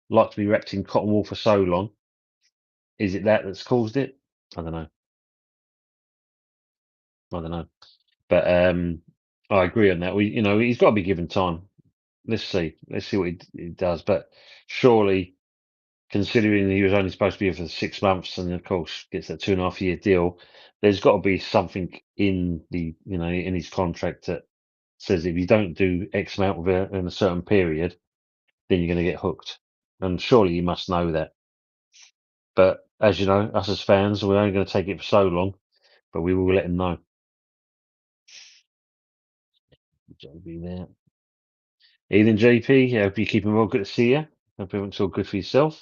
like to be wrapped in cotton wool for so long. Is it that that's caused it? I don't know. I don't know. But I agree on that. He's got to be given time. Let's see. Let's see what he does. But surely, considering he was only supposed to be here for 6 months, and of course gets that 2.5 year deal, there's got to be something in in his contract that says if you don't do X amount in a certain period, then you're going to get hooked. And surely you must know that. But as you know, us as fans, we're only going to take it for so long, but we will let him know. JB there. Ethan JP, hope you're keeping well. Good to see you. Hope everything's all good for yourself.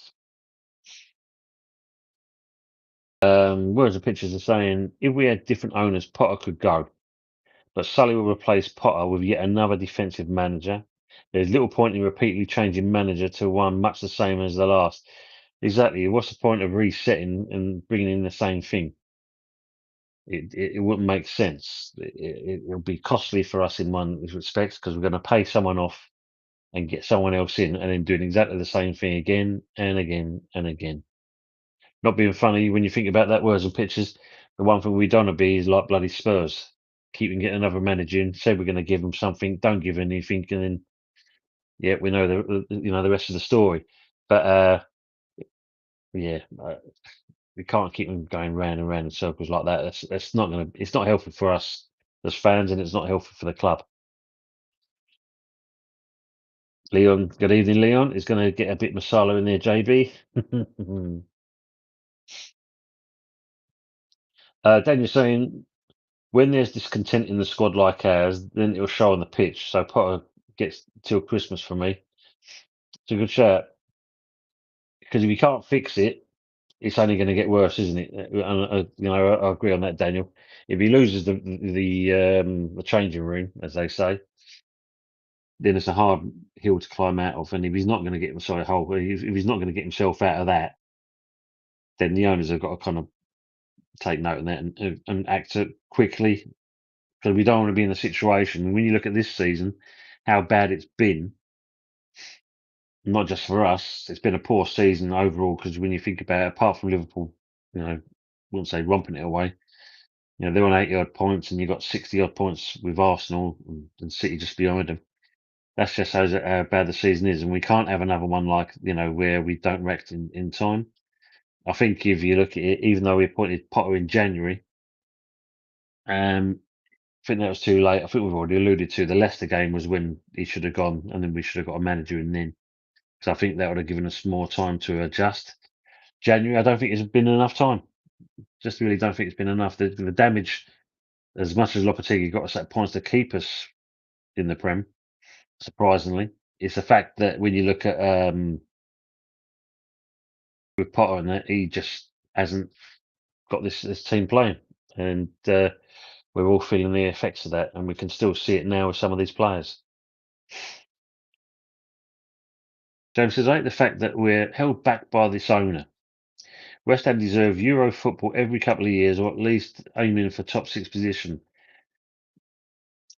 Words and pictures are saying if we had different owners, Potter could go, but Sully will replace Potter with yet another defensive manager. There's little point in repeatedly changing manager to one much the same as the last. Exactly. What's the point of resetting and bringing in the same thing? It wouldn't make sense. It'll be costly for us in one respect because we're going to pay someone off and get someone else in and then doing exactly the same thing again and again and again. Not being funny when you think about that, words and pictures. The one thing we don't want to be is like bloody Spurs. Keeping getting another manager in, say we're going to give them something, don't give anything, and then yeah, we know the rest of the story. But yeah, we can't keep them going round and round in circles like that. That's not going to. It's not helpful for us as fans, and it's not helpful for the club. Leon, good evening, Leon. Is going to get a bit masala in there, JB. Daniel's saying when there's discontent in the squad like ours, then it'll show on the pitch. So Potter gets till Christmas for me. It's a good shout because if you can't fix it, it's only going to get worse, isn't it? And I agree on that, Daniel. If he loses the changing room, as they say, then it's a hard hill to climb out of. And if he's not going to get if he's not going to get himself out of that, then the owners have got to kind of take note of that and act quickly because we don't want to be in a situation. When you look at this season, how bad it's been, not just for us, it's been a poor season overall. Because when you think about it, apart from Liverpool, wouldn't say romping it away. They're on 80 odd points, and you've got 60 odd points with Arsenal and City just behind them. That's just how bad the season is, and we can't have another one like where we don't react in time. I think if you look at it, even though we appointed Potter in January, I think that was too late. I think we've already alluded to the Leicester game was when he should have gone, and then we should have got a manager in then. Because I think that would have given us more time to adjust. January, I don't think it's been enough time. Just really don't think it's been enough. The damage, as much as Lopetegui got us at points to keep us in the Prem, surprisingly, it's the fact that when you look at with Potter and that, he just hasn't got this team playing, and we're all feeling the effects of that, and we can still see it now with some of these players. James says, I hate the fact that we're held back by this owner. West Ham deserve Euro football every couple of years, or at least aiming for top 6 position.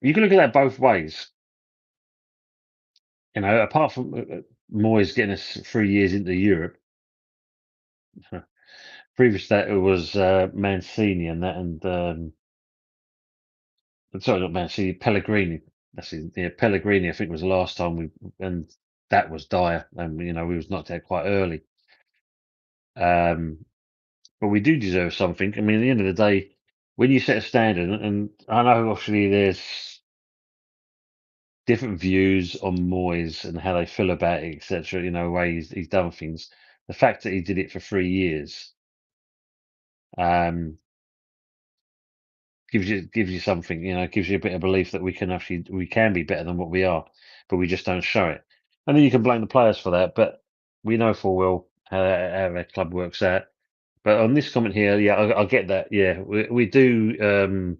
You can look at that both ways. Apart from Moyes getting us 3 years into Europe, previous to that it was Mancini and that, and sorry, not Mancini, Pellegrini. That's it. Yeah, Pellegrini. I think was the last time and that was dire, and we was knocked out quite early. But we do deserve something. I mean, at the end of the day, when you set a standard, and I know obviously there's different views on Moyes and how they feel about it, etc. Way he's done things. The fact that he did it for 3 years, gives you something, gives you a bit of belief that we can be better than what we are, but we just don't show it. And then you can blame the players for that, but we know full well how their club works out. But on this comment here, yeah, I get that. Yeah, we do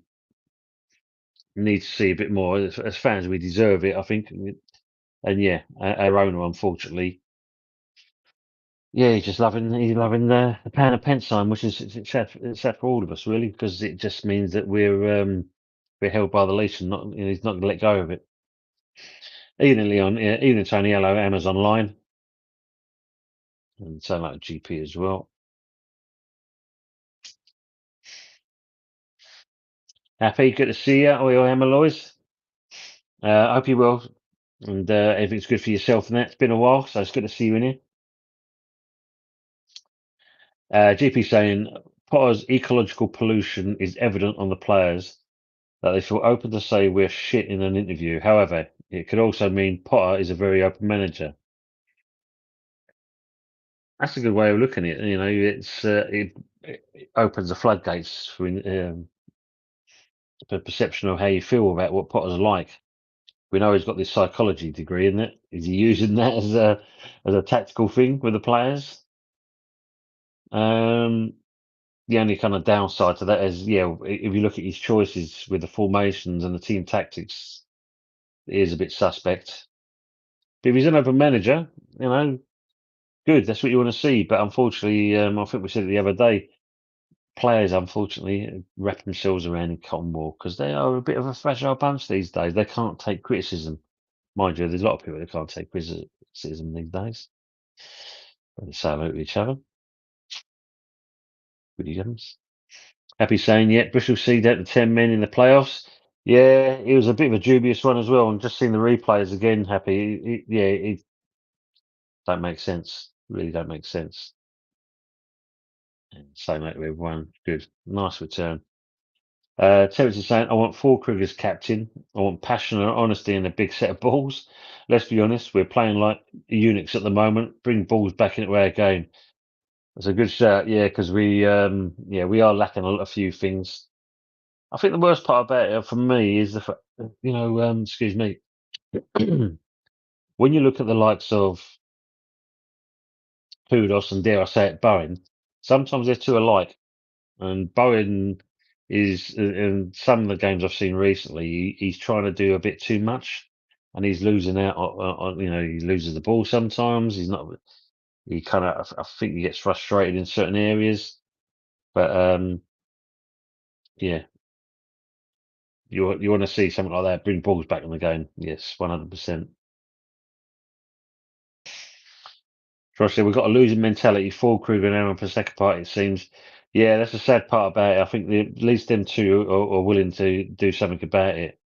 need to see a bit more as fans. We deserve it, I think. And yeah, our owner, unfortunately, yeah, he's loving the pound and pence sign, which is it's sad for all of us, really, because it just means that we're held by the leash and not he's not going to let go of it. Evening, Leon. Yeah, evening, Tony. Hello, Emma's online, and so like GP as well. Happy, good to see you. All your Emma Lois. I hope you well, and everything's good for yourself. And that it's been a while, so it's good to see you in here. GP saying Potter's ecological pollution is evident on the players that they feel open to say we're shit in an interview. However, it could also mean Potter is a very open manager. That's a good way of looking at it. It opens the floodgates for the perception of how you feel about what Potter's like. We know he's got this psychology degree, isn't it? Is he using that as a tactical thing with the players? The only kind of downside to that is, yeah, if you look at his choices with the formations and the team tactics, it is a bit suspect. But if he's an open manager, good. That's what you want to see. But unfortunately, I think we said it the other day, players unfortunately wrap themselves around in cotton wool because they are a bit of a fragile bunch these days. They can't take criticism. Mind you, there's a lot of people that can't take criticism these days. But they say hello to each other. Good games. Happy saying, yeah, Bristol Sea down to 10 men in the playoffs. Yeah, it was a bit of a dubious one as well. And just seeing the replays again, Happy, it don't make sense. Really don't make sense. And same like everyone. Good. Nice return. Terence is saying, I want Fulkrug as captain. I want passion and honesty and a big set of balls. Let's be honest, we're playing like eunuchs at the moment. Bring balls back into our game. That's a good shout, yeah, because we are lacking a few things. I think the worst part about it for me is the fact, excuse me, when you look at the likes of Kudos and dare I say it, Bowen, sometimes they're too alike. And Bowen is in some of the games I've seen recently, he's trying to do a bit too much, and he's losing out on he loses the ball sometimes. He's not. He kind of, I think, he gets frustrated in certain areas. But yeah, you want to see something like that, bring balls back in the game. Yes, 100%. Josh said we've got a losing mentality. Full Kruger and Aaron per second part. It seems. Yeah, that's the sad part about it. I think at least them two are willing to do something about it.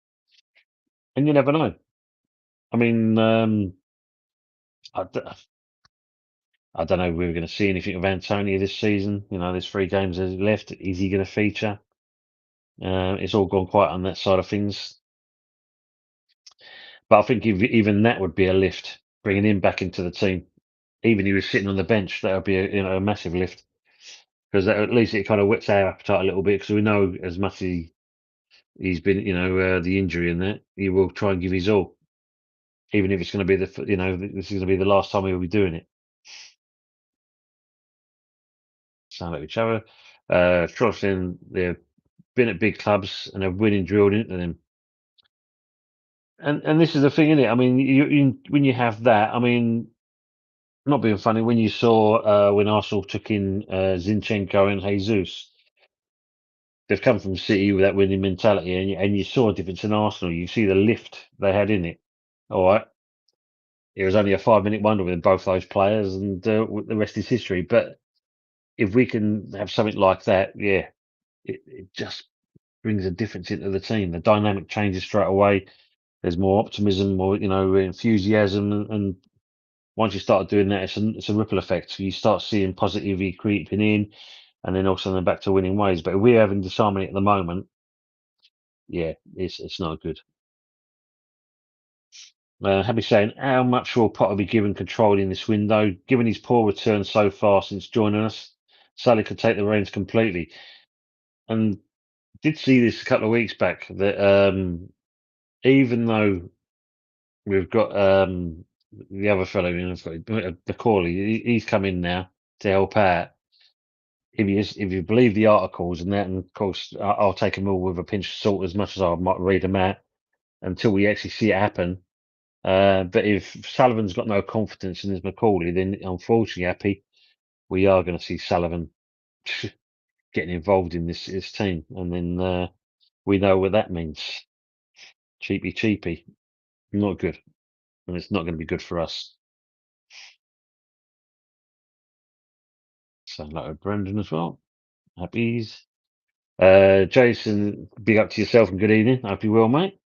And you never know. I mean, I, d- I don't know if we're going to see anything of Antonio this season. There's 3 games left. Is he going to feature? It's all gone quiet on that side of things. But I think even that would be a lift, bringing him back into the team. Even if he was sitting on the bench, that would be a massive lift. Because at least it kind of whets our appetite a little bit. Because we know as much as he's been, the injury and that, he will try and give his all. Even if it's going to be this is going to be the last time he'll be doing it. Sound like each other. Trotson, they've been at big clubs and have winning drilled into them. And this is the thing, isn't it? I mean, when you have that, I mean, not being funny, when you saw when Arsenal took in Zinchenko and Jesus, they've come from City with that winning mentality, and you saw a difference in Arsenal. You see the lift they had in it. All right, it was only a 5-minute wonder with both those players, and the rest is history. But if we can have something like that, yeah, it just brings a difference into the team. The dynamic changes straight away. There's more optimism, more enthusiasm, and once you start doing that, it's a ripple effect. You start seeing positivity creeping in, and then also then back to winning ways. But if we're having disharmony at the moment, yeah, it's not good. Happy saying, how much will Potter be given control in this window? Given his poor return so far since joining us, Sally could take the reins completely. And did see this a couple of weeks back that even though we've got the other fellow, Macaulay, he's come in now to help out. If you believe the articles and that, and of course I'll take them all with a pinch of salt as much as I might read them out until we actually see it happen. But if Sullivan's got no confidence in his Macaulay, then unfortunately, Happy, we are going to see Sullivan getting involved in this team, and then we know what that means. Cheapy, cheapy, not good, and it's not going to be good for us. So, like Brendan as well. Happy's. Jason, big up to yourself and good evening. Hope you well, mate.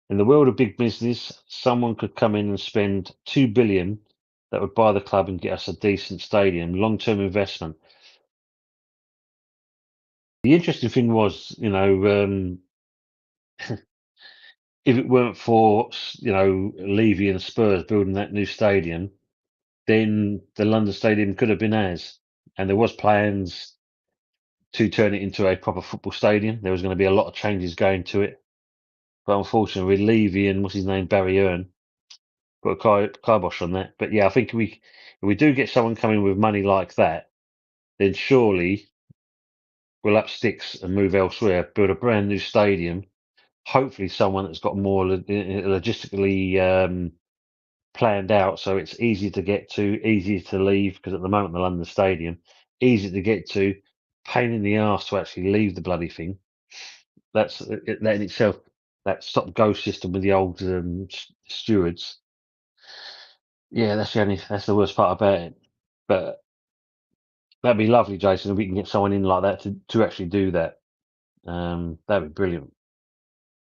In the world of big business, someone could come in and spend 2 billion that would buy the club and get us a decent stadium, long-term investment. The interesting thing was, if it weren't for, Levy and Spurs building that new stadium, then the London Stadium could have been ours. And there was plans to turn it into a proper football stadium. There was going to be a lot of changes going to it. But unfortunately, with Levy and what's his name, Barry Earn, put a kibosh on that. But yeah, I think if we do get someone coming with money like that, then surely we'll up sticks and move elsewhere, build a brand new stadium. Hopefully, someone that's got more logistically planned out, so it's easy to get to, easy to leave. Because at the moment, the London Stadium, easy to get to, pain in the arse to actually leave the bloody thing. That in itself, that stop go system with the old stewards. Yeah, that's the worst part about it. But that'd be lovely, Jason, if we can get someone in like that to actually do that. That'd be brilliant.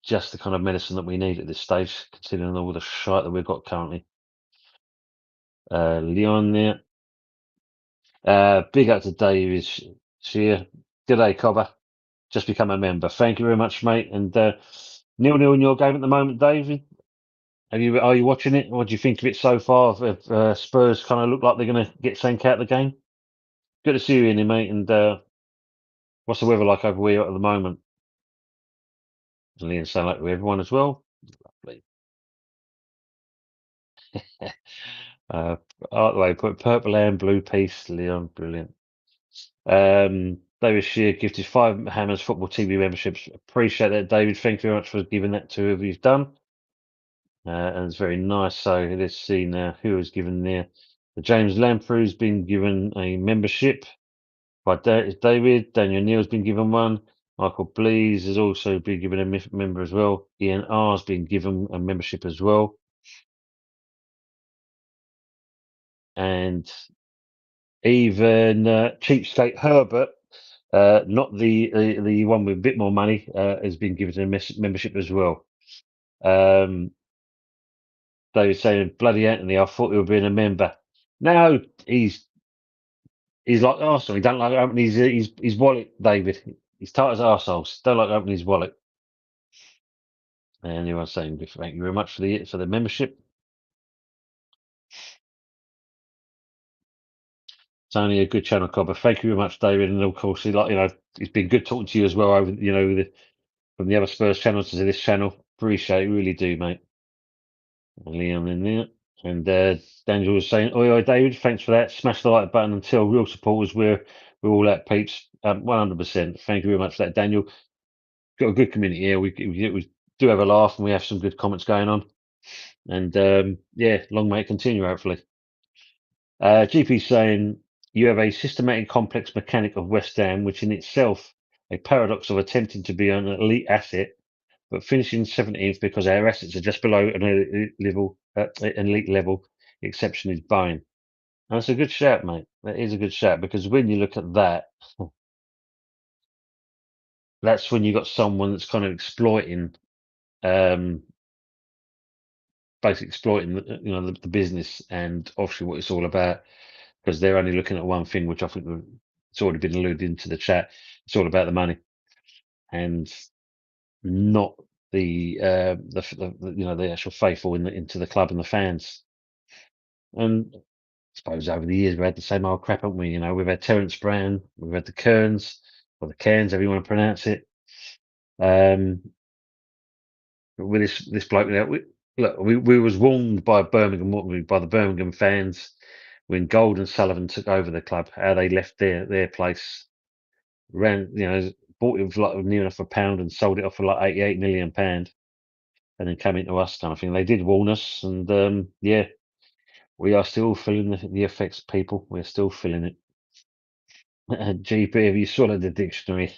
Just the kind of medicine that we need at this stage, considering all the shite that we've got currently. Leon there. Big up to David Shear. G'day, Cobber. Just become a member. Thank you very much, mate. And 0-0 in your game at the moment, David. Are you watching it? What do you think of it so far? If Spurs kind of look like they're going to get sent out of the game? Good to see you in here, mate. And what's the weather like over where you're at the moment? Does Leon sound like everyone as well? Lovely. Out the way, put purple and blue piece, Leon. Brilliant. David Shear gifted 5 Hammers Football TV memberships. Appreciate that, David. Thank you very much for giving that to whoever you've done. And it's very nice. So let's see now who was given there. James Lamprey's been given a membership by David. Daniel Neal's been given one. Michael Blees has also been given a member as well. Ian R's been given a membership as well. And even Cheapskate Herbert, not the one with a bit more money, has been given a membership as well. They were saying, bloody Anthony, I thought he would be a member. No, he's like Arsenal. He don't like opening his wallet, David. He's tight as arseholes. Don't like opening his wallet. And anyone's saying thank you very much for the membership. It's only a good channel, Cobber. Thank you very much, David. And of course, it's been good talking to you as well over, from the other Spurs channels to this channel. Appreciate it, really do, mate. And Leon in there. And Daniel was saying, oi, David, thanks for that. Smash the like button and tell real supporters we're all at peeps. 100%. Thank you very much for that, Daniel. Got a good community here. We do have a laugh and we have some good comments going on. And yeah, long may it continue, hopefully. GP saying, you have a systematic complex mechanic of West Ham, which in itself a paradox of attempting to be an elite asset, but finishing 17th because our assets are just below an elite level. The exception is buying. And that's a good shout, mate. That is a good shout because when you look at that, that's when you got someone that's kind of exploiting, basically exploiting the business and obviously what it's all about, because they're only looking at one thing, which I think it's already been alluded into the chat. It's all about the money and not the actual faithful into the club and the fans. And I suppose over the years we've had the same old crap, haven't we? We've had Terence Brown, we've had the Kearns or the Cairns, however you want to pronounce it. Um, with this bloke now, we was warned by Birmingham, weren't we, by the Birmingham fans when Gold and Sullivan took over the club, how they left their place, ran, bought it for like near enough £1 and sold it off for like £88 million, and then came into us kind of thing. They did warn us, and yeah, we are still feeling the effects, people. We're still feeling it. GP, have you swallowed the dictionary?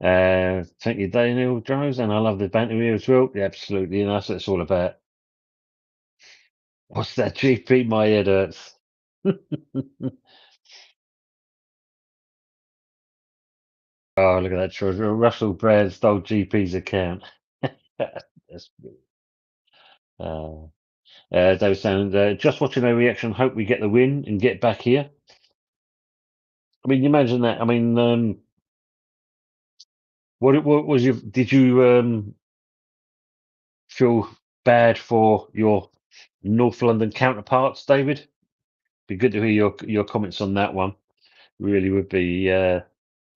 Thank you, Daniel Drones, and I love the banter here as well. Yeah, absolutely, and that's what it's all about. What's that, GP? My head hurts. Oh, look at that, treasure. Russell Brand stole GP's account. That's good. Uh, David saying, just watching their reaction. Hope we get the win and get back here. I mean, you imagine that. I mean, what was your? Did you feel bad for your North London counterparts, David? Be good to hear your comments on that one. Really would be.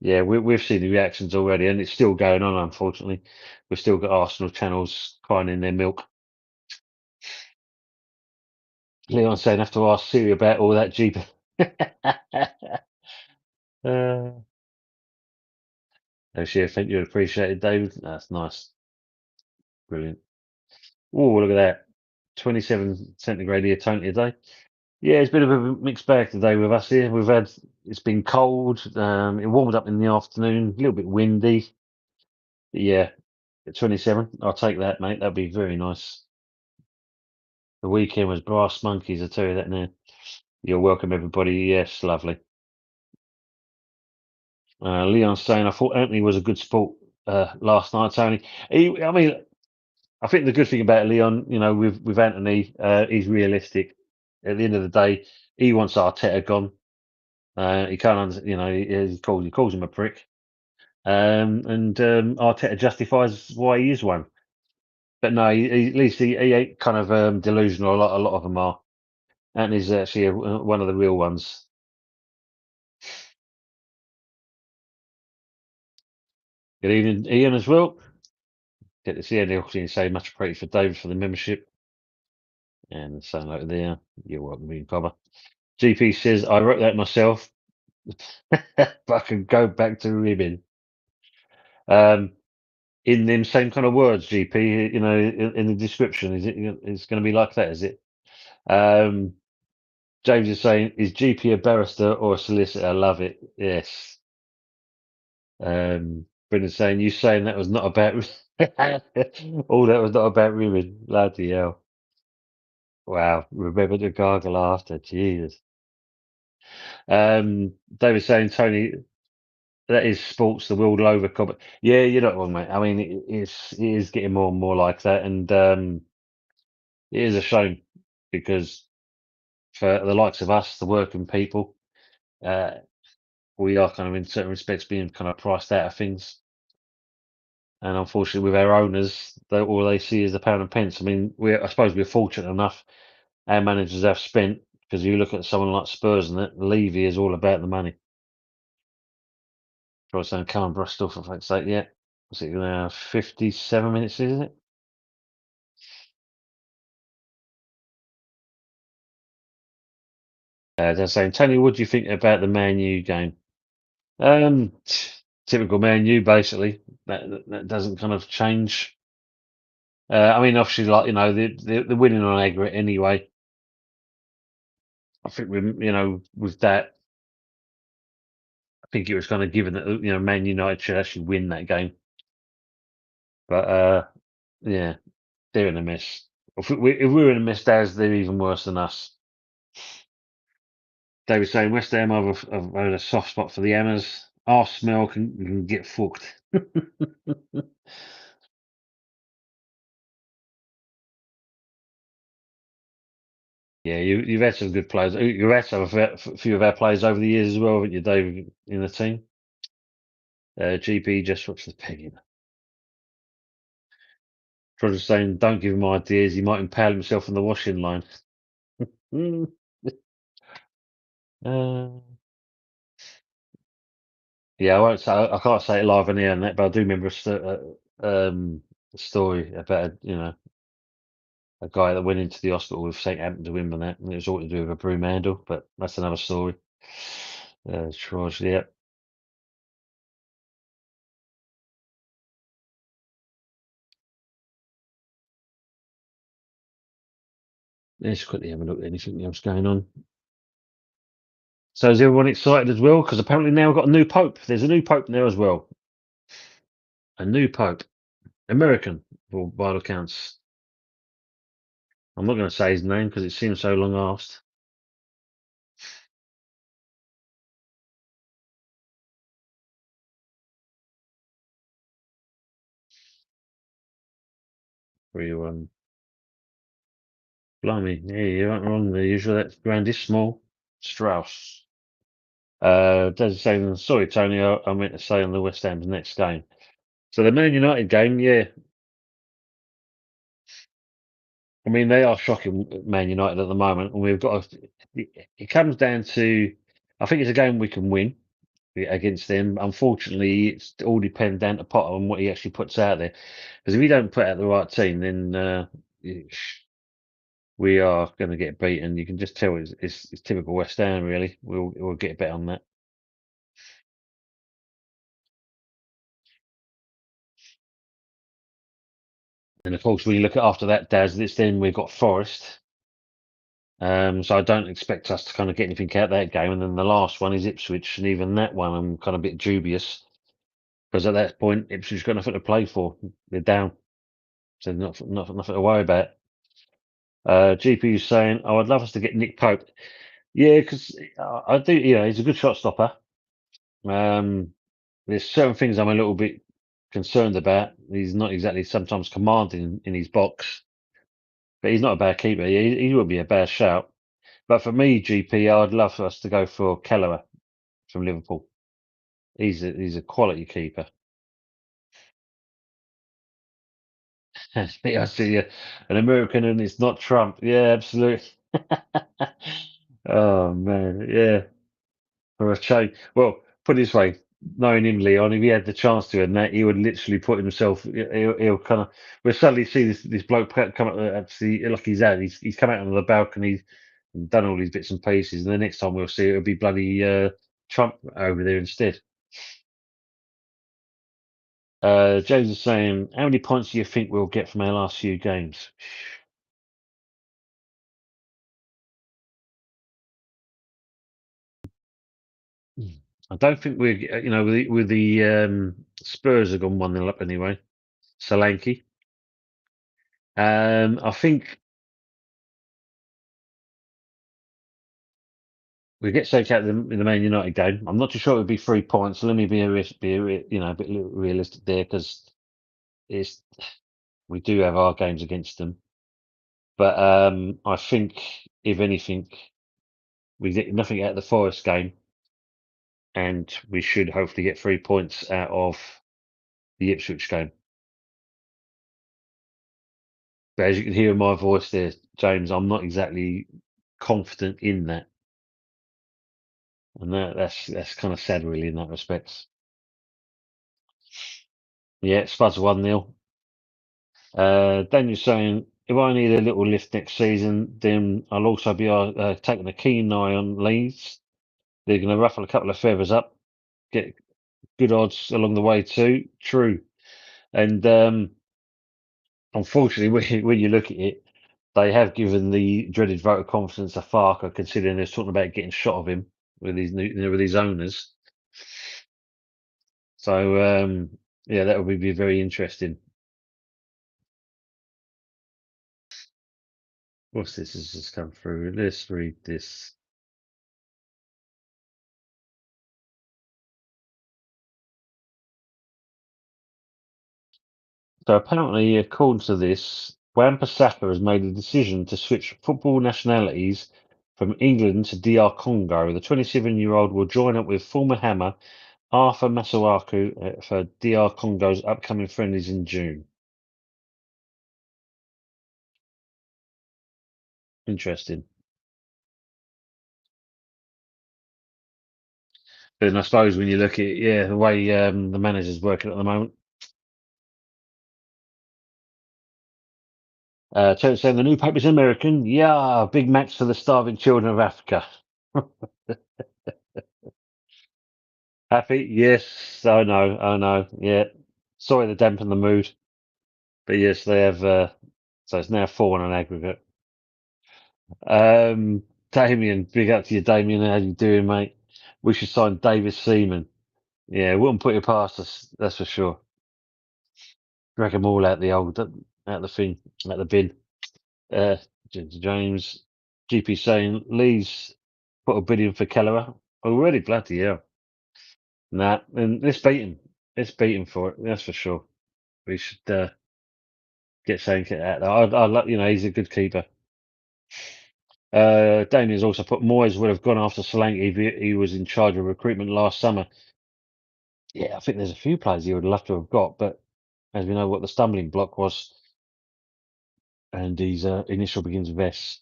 Yeah, we've seen the reactions already, and it's still going on. Unfortunately, we've still got Arsenal channels crying in their milk. Leon saying, "Have to ask Siri about all that Jeep." Oh, I think you'd appreciate it, David. That's nice, brilliant. Oh, look at that, 27 centigrade here, Tony today. Yeah, it's been a bit of a mixed bag today with us here. It's been cold. It warmed up in the afternoon, a little bit windy. But yeah, at 27, I'll take that, mate. That'd be very nice. The weekend was brass monkeys, I tell you that now. You're welcome, everybody. Yes, lovely. Leon's saying, I thought Anthony was a good sport last night, Tony. I mean, I think the good thing about Leon, with Anthony, he's realistic. At the end of the day, he wants Arteta gone. He can't, he calls him a prick. And Arteta justifies why he is one. But no, at least he ain't kind of delusional. A lot of them are. Anthony's actually one of the real ones. Good evening, Ian, as well. Get to see Andy Oxley and say much appreciated for David for the membership. And saying over there, you're welcome, Ian Cobber. GP says, I wrote that myself. But I can go back to ribbing. In them same kind of words, GP, in the description, it's going to be like that, is it? Um, James is saying, is GP a barrister or a solicitor? I love it. Yes. Brendan's saying, you saying that was not about, all that was not about women. Bloody hell. Wow. Remember to gargle after. Jesus. David saying, Tony, that is sports the world over. Yeah, you're not wrong, mate. I mean, it is getting more and more like that. And it is a shame because for the likes of us, the working people, uh, we are kind of in certain respects being kind of priced out of things. And unfortunately, with our owners, all they see is the pound and pence. I mean, I suppose we're fortunate enough. Our managers have spent, because you look at someone like Spurs and that, Levy is all about the money. Try saying Callum Bristol, for fuck's sake, yeah. What's it now? 57 minutes, isn't it? They're saying, Tony, what do you think about the Man U game? Um, Typical Man U, basically. That doesn't kind of change. I mean, obviously, like they're winning on aggregate anyway. I think with that, I think it was kind of given that Man United should actually win that game. But yeah, they're in a mess. If we're in a mess, they're even worse than us. They were saying West Ham have a soft spot for the Hammers. Arsenal can get fucked. Yeah, you've had some good players. You've had a few of our players over the years as well, haven't you, Dave, in the team? GP just watch the pegging. Roger's saying, don't give him ideas. He might impale himself on the washing line. Mm. Uh, Yeah, I won't say I can't say it live on the air that, but I do remember a story about a guy that went into the hospital with something happened to him and that, and it was all to do with a broom handle. But that's another story. Troj, yeah, let's quickly have a look at anything else going on. So is everyone excited as well? Because apparently now we've got a new pope. There's a new pope there as well. A new pope, American, by all accounts. I'm not going to say his name because it seems so long asked. 3-1. Blimey, yeah, you aren't wrong there. Usually that ground is small. Strauss. Does saying, sorry, Tony, I meant to say on the West Ham's next game. So the Man United game, yeah. I mean, they are shocking, Man United at the moment, and we've got. It comes down to, I think it's a game we can win against them. Unfortunately, it's all depends down to Potter and what he actually puts out there. Because if he don't put out the right team, then we are going to get beaten. You can just tell it's typical West Ham. Really, we'll get a bet on that. And of course, when you look at after that, Daz, it's then we've got Forest. So I don't expect us to kind of get anything out of that game. And then the last one is Ipswich, and even that one I'm kind of a bit dubious because at that point Ipswich got nothing to play for. They're down, so nothing to worry about. GP is saying, "I would love us to get Nick Pope." Yeah, because I do. He's a good shot stopper. Um, there's certain things I'm a little bit concerned about. He's not exactly sometimes commanding in his box, but he's not a bad keeper. He would be a bad shout. But for me, GP, I'd love for us to go for Kelleher from Liverpool. He's a quality keeper. I see you, an American and it's not Trump. Yeah, absolutely. Oh man, yeah, for a change. Well, put it this way, knowing him, Leon, if he had the chance to, and that he would literally put himself. He'll kind of. We'll suddenly see this bloke come up actually like he's come out on the balcony and done all these bits and pieces, and the next time we'll see it'll be bloody Trump over there instead. James is saying, how many points do you think we'll get from our last few games? Hmm. I don't think we're, with the Spurs have gone 1-0 up anyway. Solanke. I think we get soaked out in the Man United game. I'm not too sure it would be 3 points. So let me a bit realistic there because it's we do have our games against them. But I think if anything, we get nothing out of the Forest game, and we should hopefully get 3 points out of the Ipswich game. But as you can hear in my voice there, James, I'm not exactly confident in that, and that's kind of sad, really, in that respect. Yeah, Spuds 1-0. Daniel's saying, if I need a little lift next season, then I'll also be taking a keen eye on Leeds. They're going to ruffle a couple of feathers up, get good odds along the way too. True, and unfortunately, when you look at it, they have given the dreaded vote of confidence a Farker, considering they're talking about getting shot of him with these with these owners. So yeah, that would be very interesting. What's this? Has just come through. Let's read this. So apparently, according to this, Wan-Bissaka has made a decision to switch football nationalities from England to DR Congo. The 27-year-old will join up with former Hammer Arthur Masuaku for DR Congo's upcoming friendlies in June. Interesting. And I suppose when you look at the way the manager's working at the moment, Terence saying the new paper's American. Yeah, Big Macs for the starving children of Africa. Happy? Yes, I know, I know. Yeah, sorry to dampen the mood, but yes, they have. So it's now 4 on an aggregate. Damien, big up to you, Damien. How you doing, mate? We should sign Davis Seaman. Yeah, wouldn't put it past us. That's for sure. Drag them all out the out the thing, out the bin. Uh, James, GP saying Lee's put a bid in for Keller already. Bloody hell! Nah, and let's beat him. Let's beat him for it. That's for sure. We should get something out there. He's a good keeper. Damien's also put Moyes would have gone after Solanke if he was in charge of recruitment last summer. Yeah, I think there's a few players he would love to have got, but as we know what the stumbling block was, and his initial begins with S.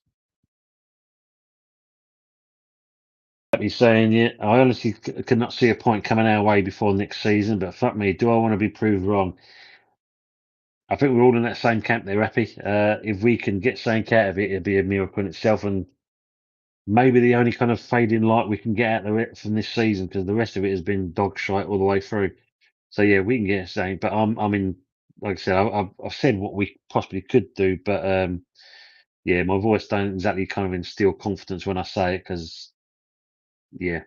He's saying, yeah, I honestly could not see a point coming our way before next season, but fuck me, do I want to be proved wrong? I think we're all in that same camp there, Happy. If we can get something out of it, it'd be a miracle in itself, and maybe the only kind of fading light we can get out of it from this season, because the rest of it has been dog shite all the way through. So yeah, we can get something, but I'm in. Like I said, I've said what we possibly could do, but yeah, my voice don't exactly kind of instill confidence when I say it, because yeah,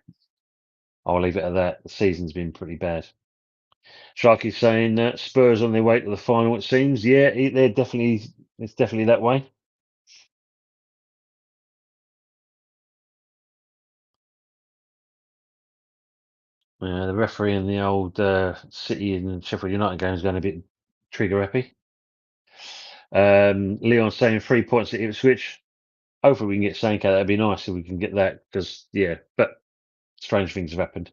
I'll leave it at that. The season's been pretty bad. Sharky's saying that Spurs on their way to the final. It seems, yeah, they're definitely. It's definitely that way. The referee in the old City and Sheffield United game is going a bit trigger happy. Leon saying 3 points at Ipswich. Hopefully we can get Sanka. That'd be nice if we can get that, because yeah, but strange things have happened.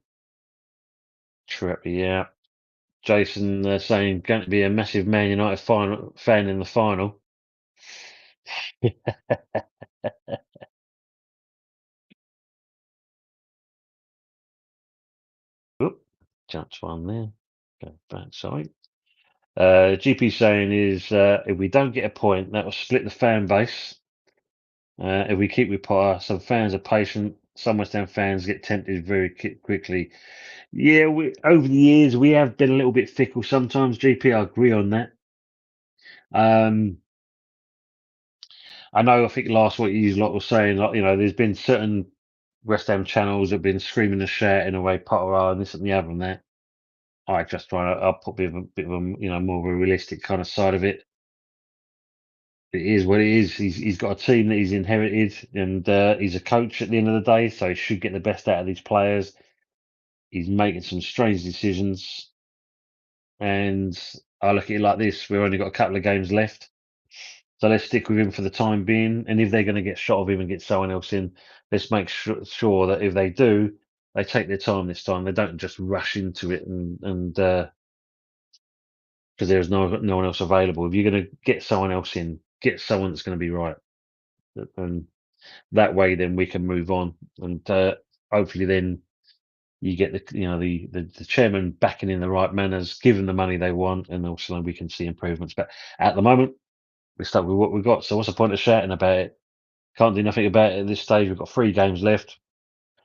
True, yeah. Jason saying going to be a massive Man United fan in the final. Oop, jumps one there. Go back, sorry. GP saying is if we don't get a point, that will split the fan base. If we keep with Potter, some fans are patient. Some West Ham fans get tempted very quickly. Yeah, over the years we have been a little bit fickle sometimes. GP, I agree on that. I know. I think last week you lot was saying, like, there's been certain West Ham channels that have been screaming and shouting away Potter and this and the other and that. I just try to. I'll put a bit of a more of a realistic kind of side of it. It is what it is. He's got a team that he's inherited, and he's a coach at the end of the day, so he should get the best out of these players. He's making some strange decisions, and I look at it like this: we've only got a couple of games left, so let's stick with him for the time being. And if they're going to get shot of him and get someone else in, let's make sure that if they do, they take their time this time. They don't just rush into it and because there's no one else available. If you're going to get someone else in, get someone that's going to be right, and that way then we can move on, and hopefully then you get the chairman backing in the right manners, give them the money they want, and also we can see improvements. But at the moment we're stuck with what we've got, so what's the point of shouting about it? Can't do nothing about it at this stage. We've got 3 games left.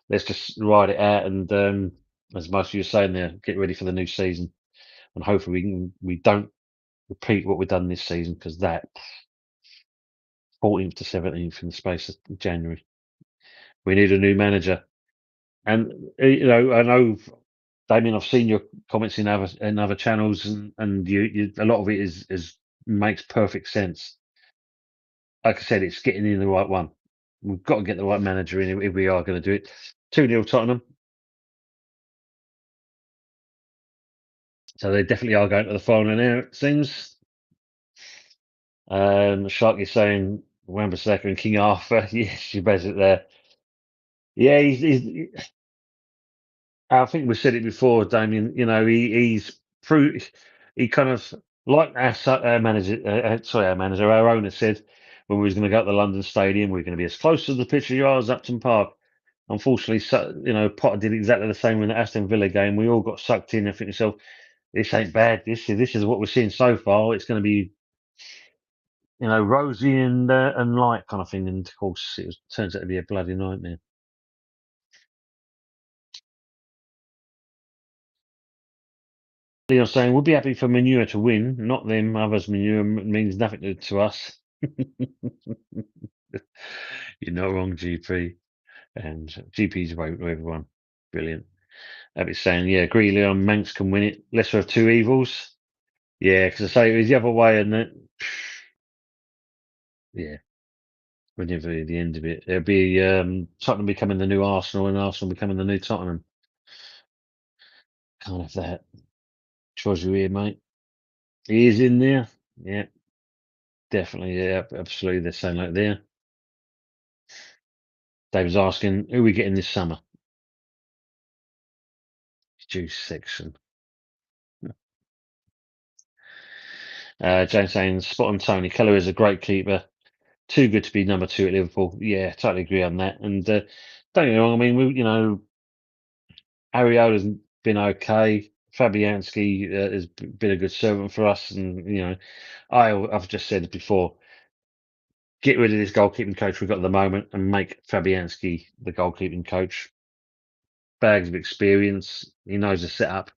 Let's just ride it out, and as most of you are saying there, get ready for the new season, and hopefully we don't repeat what we've done this season, because that 14th to 17th in the space of January, we need a new manager. And I know, Damien, I've seen your comments in other channels, and you a lot of it is makes perfect sense. Like I said, it's getting in the right one. We've got to get the right manager in if we are going to do it. 2-0 Tottenham, so they definitely are going to the final now. It seems. Sharky saying Wan-Bissaka and King Arthur. Yes, you bet it there. Yeah, I think we said it before, Damien. He's he kind of like our manager. Our owner said when we was going to go to the London Stadium, we're going to be as close to the pitch as you are as Upton Park. unfortunately, Potter did exactly the same in the Aston Villa game. We all got sucked in and think to yourself, this ain't bad. This is what we're seeing so far. It's going to be rosy and light kind of thing. And of course, turns out to be a bloody nightmare. Leon saying we'll be happy for Manure to win, not them. Others Manure means nothing to us. You're not wrong, GP. And GP's vote to everyone. Brilliant. Abby's saying, yeah, agree, Leon. Manx can win it. Lesser of two evils. Yeah, because I say it was the other way, and that. Yeah, we're never at the end of it. There'll be Tottenham becoming the new Arsenal, and Arsenal becoming the new Tottenham. Can't have that. Treasure here, mate. He is in there. Yeah, definitely. Yeah, absolutely. They're saying like there. David's asking, who are we getting this summer? Juice section. James saying, spot on Tony. Keller is a great keeper. Too good to be number 2 at Liverpool. Yeah, totally agree on that. And don't get me wrong. I mean, Ariola's been okay. Fabianski has been a good servant for us. And, I've just said it before, get rid of this goalkeeping coach we've got at the moment and make Fabianski the goalkeeping coach. Bags of experience. He knows the setup.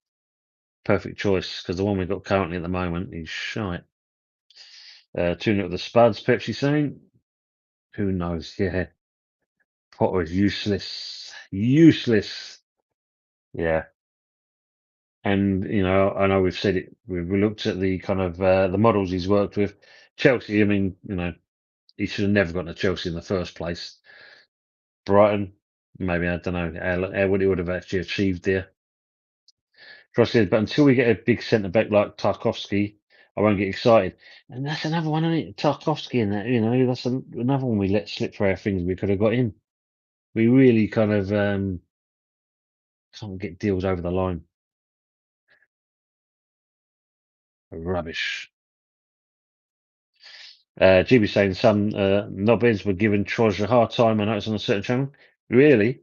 Perfect choice, because the one we've got currently at the moment is shite. 2-0 the Spuds, Pepsi saying. Who knows? Yeah. Potter is useless. Useless. Yeah. And, I know we've said it. We looked at the kind of the models he's worked with. Chelsea, I mean, he should have never gotten to Chelsea in the first place. Brighton, maybe, I don't know what he would have actually achieved there. Cross said, but until we get a big centre back like Tarkovsky, I won't get excited. And that's another one, isn't it? Tarkovsky and that, that's another one we let slip for our things we could have got in. We really kind of can't get deals over the line. Rubbish. GB saying some knobheads were giving Troz a hard time. I know it's on a certain channel. Really?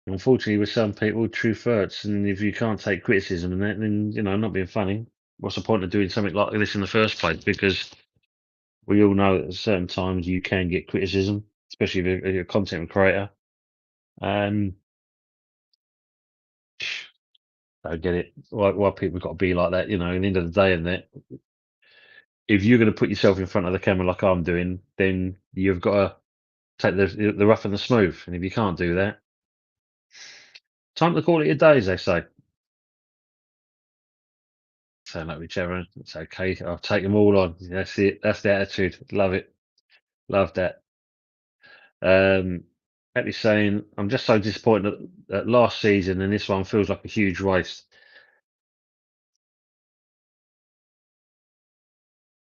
Unfortunately, with some people, truth hurts. And if you can't take criticism and that, then, not being funny, what's the point of doing something like this in the first place? Because we all know that at certain times you can get criticism, especially if you're a content creator. I don't get it. Why people got to be like that, At the end of the day, and that if you're going to put yourself in front of the camera like I'm doing, then you've got to take the rough and the smooth. And if you can't do that, time to call it a day, as they say. Sound like whichever. It's okay. I'll take them all on. That's it. That's the attitude. Love it. Love that. Happy saying, I'm just so disappointed that last season and this one feels like a huge waste.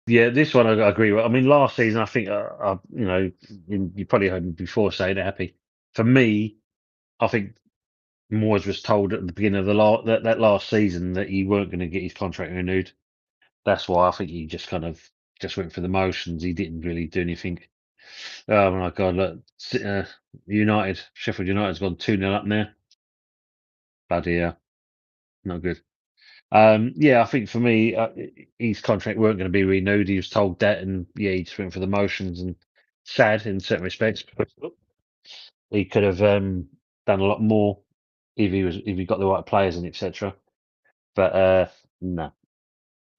Yeah, this one I agree with. I mean, last season, I think, you probably heard me before saying it, Happy. For me, I think Moyes was told at the beginning of that last season that he weren't going to get his contract renewed. That's why I think he just kind of just went for the motions. He didn't really do anything. Oh my God! Look, Sheffield United's gone 2-0 up now. Bloody hell, not good. Yeah, I think for me, his contract weren't going to be renewed. He was told that, and yeah, he just went for the motions. And sad in certain respects, because he could have done a lot more if he got the right players and etc. But no,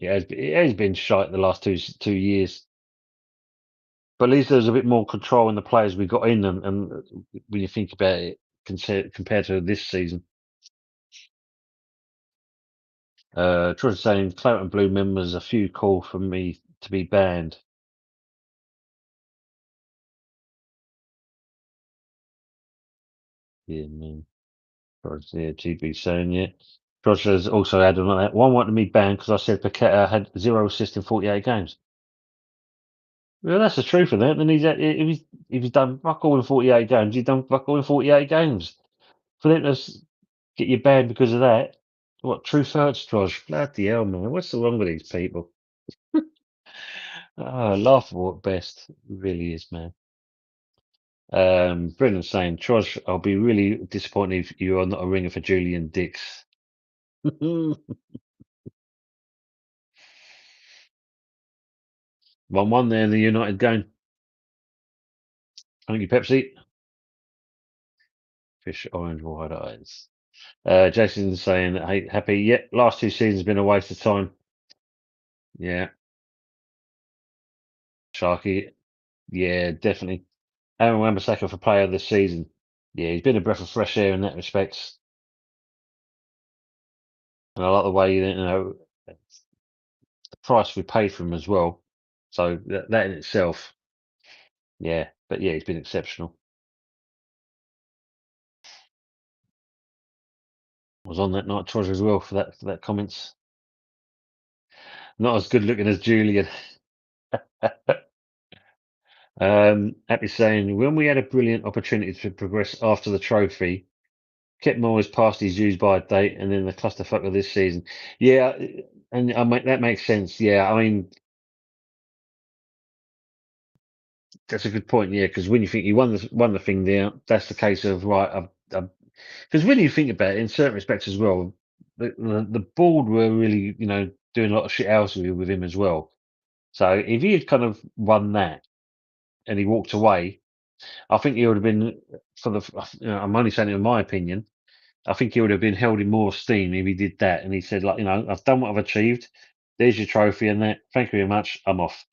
yeah, it has been shite the last two years. But at least there's a bit more control in the players we got in, and when you think about it, compared to this season. Troy saying Claret and Blue members, a few call for me to be banned. Yeah, man. Yeah, GB saying yeah. Troy has also added on that. One wanted me banned because I said Paqueta had 0 assists in 48 games. Well, that's the truth of that. Then if he's done fuck all in 48 games, he's done fuck all in 48 games. For them to get you banned because of that, what truth hurts, Josh? Bloody hell, man! What's wrong with these people? Laughable at best. It really is, man. Brendan saying, Trosh, I'll be really disappointed if you are not a ringer for Julian Dix. 1-1 there in the United game. Thank you, Pepsi. Fish, orange, wide eyes. Jason's saying, hey, happy. Yeah, last 2 seasons have been a waste of time. Yeah. Sharky. Yeah, definitely. Aaron Wan-Bissaka for player of the season. Yeah, he's been a breath of fresh air in that respect. And I like the way, the price we paid for him as well. So that in itself, yeah. But yeah, he's been exceptional. Was on that night, Trotter, as well, for that comments. Not as good looking as Julian. Happy saying, when we had a brilliant opportunity to progress after the trophy, kept Moyes past his use by date, and then the clusterfuck of this season. Yeah, and that makes sense. Yeah, I mean, that's a good point. Yeah, because when you think you won the thing there, that's the case of right. Because when you think about it, in certain respects as well, the board were really, doing a lot of shit else with him as well. So if he had kind of won that and he walked away, I think he would have been I'm only saying it in my opinion. I think he would have been held in more esteem if he did that and he said, like, I've done what I've achieved. There's your trophy and that. Thank you very much. I'm off.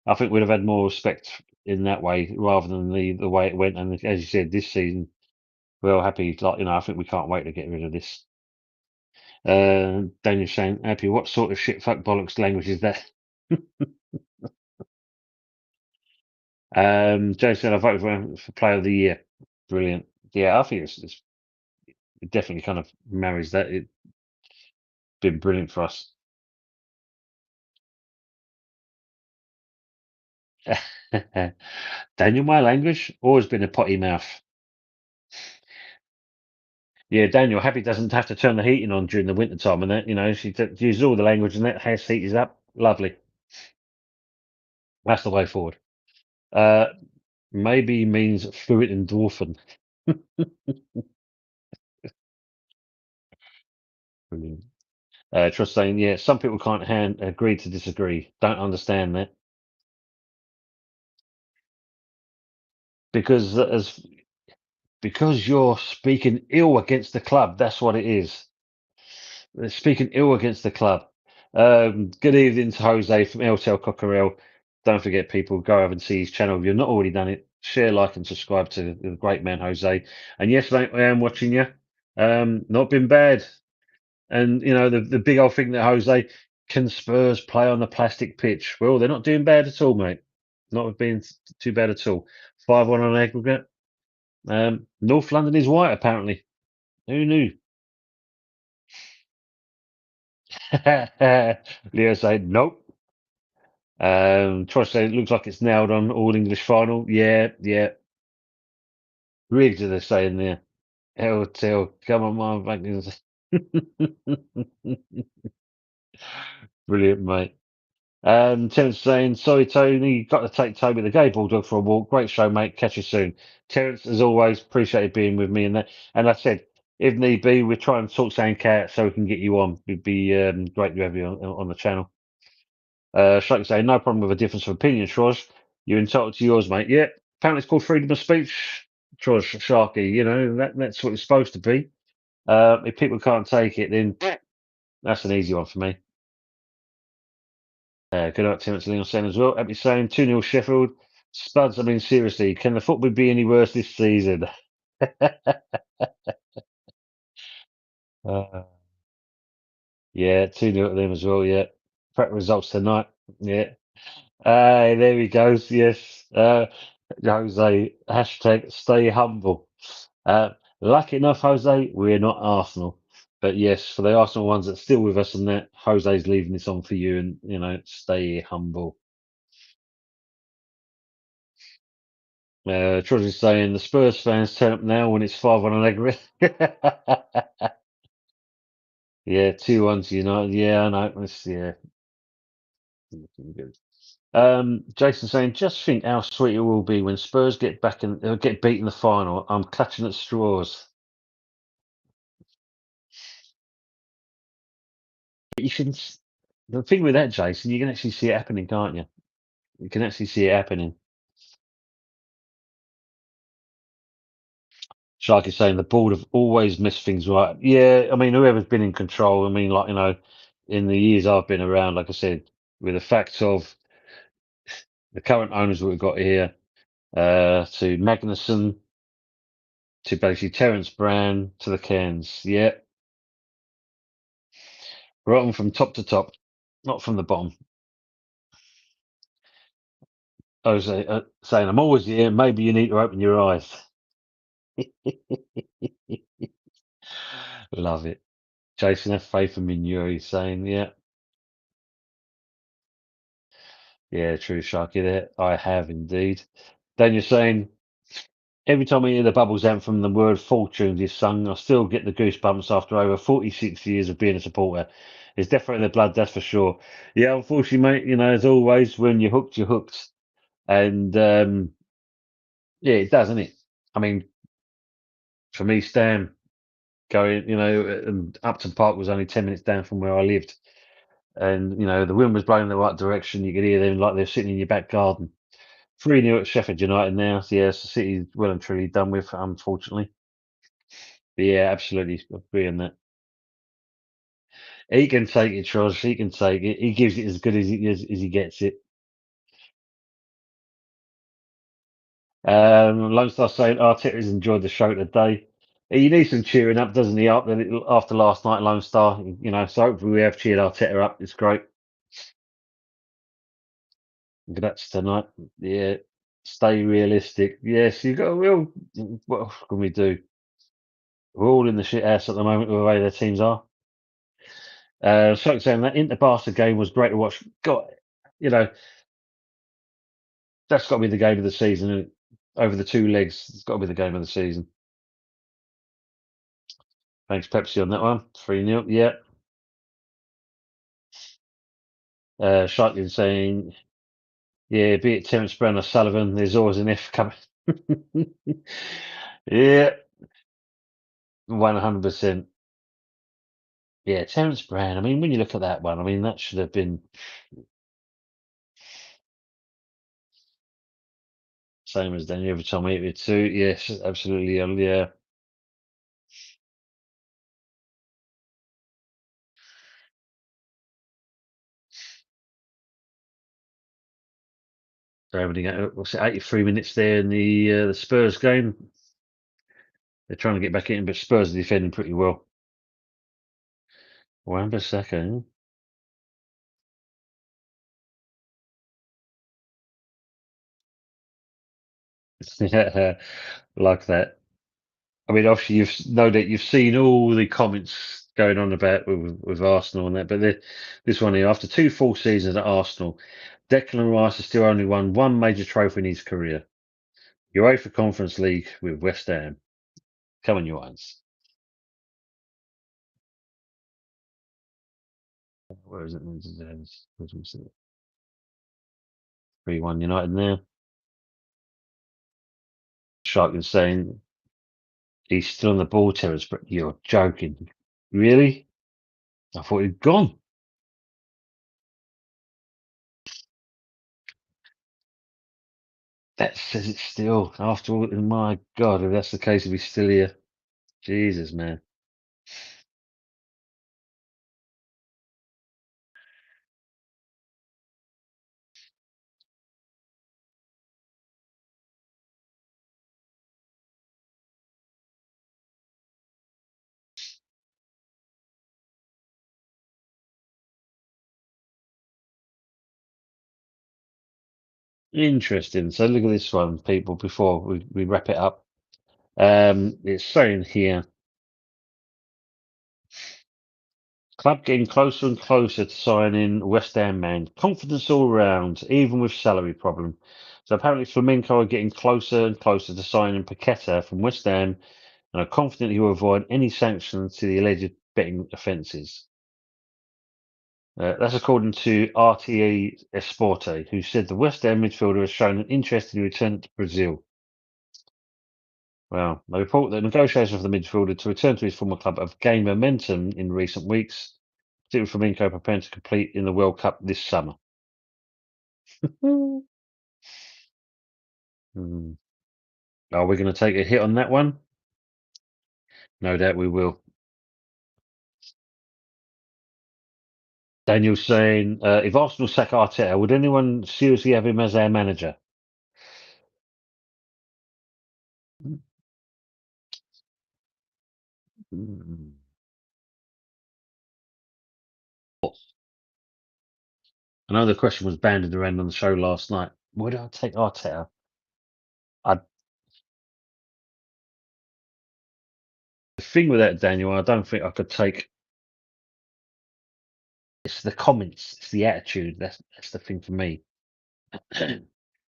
I think we'd have had more respect in that way rather than the way it went. And as you said, this season, we're all happy. Like, I think we can't wait to get rid of this. Daniel saying, happy, what sort of shit fuck bollocks language is that? Joe said, I voted for him for player of the year. Brilliant. Yeah, I think it definitely kind of marries that. It's been brilliant for us. Daniel, my language, always been a potty mouth. Yeah, Daniel, happy doesn't have to turn the heating on during the winter time and that, she uses all the language and that house heat is up. Lovely. That's the way forward. Uh, maybe means fluid and dwarfen. Brilliant. Trust saying, yeah, some people can't agree to disagree. Don't understand that. Because you're speaking ill against the club. That's what it is. They're speaking ill against the club. Good evening to Jose from El Tel Cockerel. Don't forget, people, go over and see his channel if you've not already done it. Share, like, and subscribe to the great man Jose. And yes, mate, I am watching you. Not been bad. And the big old thing that Jose, can Spurs play on the plastic pitch? Well, they're not doing bad at all, mate. Not being too bad at all. 5-1 on aggregate. North London is white, apparently. Who knew? Leo said, nope. Troy said, it looks like it's nailed on all English final. Yeah, yeah. Rigged, as they say in there. Hotel, come on, man. Brilliant, mate. Terence saying, sorry, Tony, got to take Toby the gay bulldog for a walk. Great show, mate. Catch you soon. Terence, as always, appreciate you being with me. And I said, if need be, we're trying to talk Sand Cat so we can get you on. It'd be great to have you on the channel. Sharky saying, no problem with a difference of opinion, Trosh. You're entitled to yours, mate. Yeah, apparently it's called freedom of speech, Trosh, Sharky. That's what it's supposed to be. If people can't take it, then that's an easy one for me. Good night, Terence Leon saying as well. Happy saying 2-0 Sheffield. Spuds, I mean, seriously, can the football be any worse this season? Yeah, 2-0 to them as well, yeah. Correct results tonight. Yeah. There he goes, yes. Jose, hashtag stay humble. Lucky enough, Jose, we're not Arsenal. But yes, for the Arsenal ones that are still with us and that, Jose's leaving this on for you and, stay humble. Troy is saying the Spurs fans turn up now when it's 5-1 on aggregate. Yeah, 2-1 to United. Yeah, I know. Yeah. Good. Jason saying, just think how sweet it will be when Spurs get back and get beat in the final. I'm clutching at straws. But you can. The thing with that, Jason, you can actually see it happening, can't you? You can actually see it happening. Shark is saying the board have always missed things right. Yeah, I mean, whoever's been in control. I mean, like in the years I've been around, like I said, with the fact of the current owners that we've got here, to Magnuson, to basically Terence Brown, to the Cairns. Yeah, rotten from top to top, not from the bottom. I was saying, I'm always here. Maybe you need to open your eyes. Love it. Jason, have faith in me, Nuri saying, yeah, true, Sharky. There, I have indeed. Daniel saying, every time I hear the Bubbles anthem, the word fortunes is sung, I still get the goosebumps after over 46 years of being a supporter. It's definitely in the blood, that's for sure. Yeah, unfortunately, mate, as always, when you're hooked, you're hooked. And yeah, it does, doesn't it? I mean, for me, Stan, going, and Upton Park was only 10 minutes down from where I lived. And, the wind was blowing in the right direction. You could hear them like they're sitting in your back garden. 3-0 at Sheffield United now. So, yes, the City's well and truly done with, unfortunately. But yeah, absolutely agree on that. He can take it, Troz. He can take it. He gives it as good as he gets it. Lone Star saying Arteta's enjoyed the show today. He needs some cheering up, doesn't he? After last night, Lone Star. So hopefully we have cheered Arteta up. It's great. That's tonight. Yeah. Stay realistic. Yes, you've got a real. What else can we do? We're all in the shit house at the moment with the way their teams are. So saying that Inter Barca game was great to watch. God, you know, that's got to be the game of the season. Isn't it? Over the two legs, it's got to be the game of the season. Thanks, Pepsi, on that one. 3-0. Yeah. Sharkin saying, yeah, be it Terence Brown or Sullivan, there's always an F coming. Yeah, 100%. Yeah, Terence Brown. I mean, when you look at that one, I mean, that should have been same as Daniel every time I hit it too. Yes, absolutely. Yeah. So everything, what's it, 83 minutes there in the Spurs game. They're trying to get back in, but Spurs are defending pretty well. Wan-Bissaka. Yeah, like that. I mean, obviously, you've seen all the comments going on about with Arsenal and that, but this one here, after two full seasons at Arsenal, Declan Rice has still only won one major trophy in his career. UEFA Conference League with West Ham. Come on, you ones. Where is it? 3-1 United now. Shark is saying he's still on the ball, Terence, but you're joking. Really? I thought he'd gone. That says it still. After all, my God, if that's the case, if he's still here. Jesus, man. Interesting. So look at this one, people, before we wrap it up. It's saying here, club getting closer and closer to signing West Ham man. Confidence all round, even with salary problem. So apparently Flamenco are getting closer and closer to signing Paqueta from West Ham and are confident he will avoid any sanctions to the alleged betting offences. That's according to RTE Esporte, who said the West Ham midfielder has shown an interest in returning to Brazil. Well, they report that negotiations for the midfielder to return to his former club have gained momentum in recent weeks, particularly Flamengo preparing to compete in the World Cup this summer. Hmm. Are we going to take a hit on that one? No doubt we will. Daniel saying, if Arsenal sack Arteta, would anyone seriously have him as our manager? Mm. I know the question was banded around on the show last night. Would I take Arteta? I, the thing with that, Daniel, I don't think I could take. It's the comments, it's the attitude. That's the thing for me.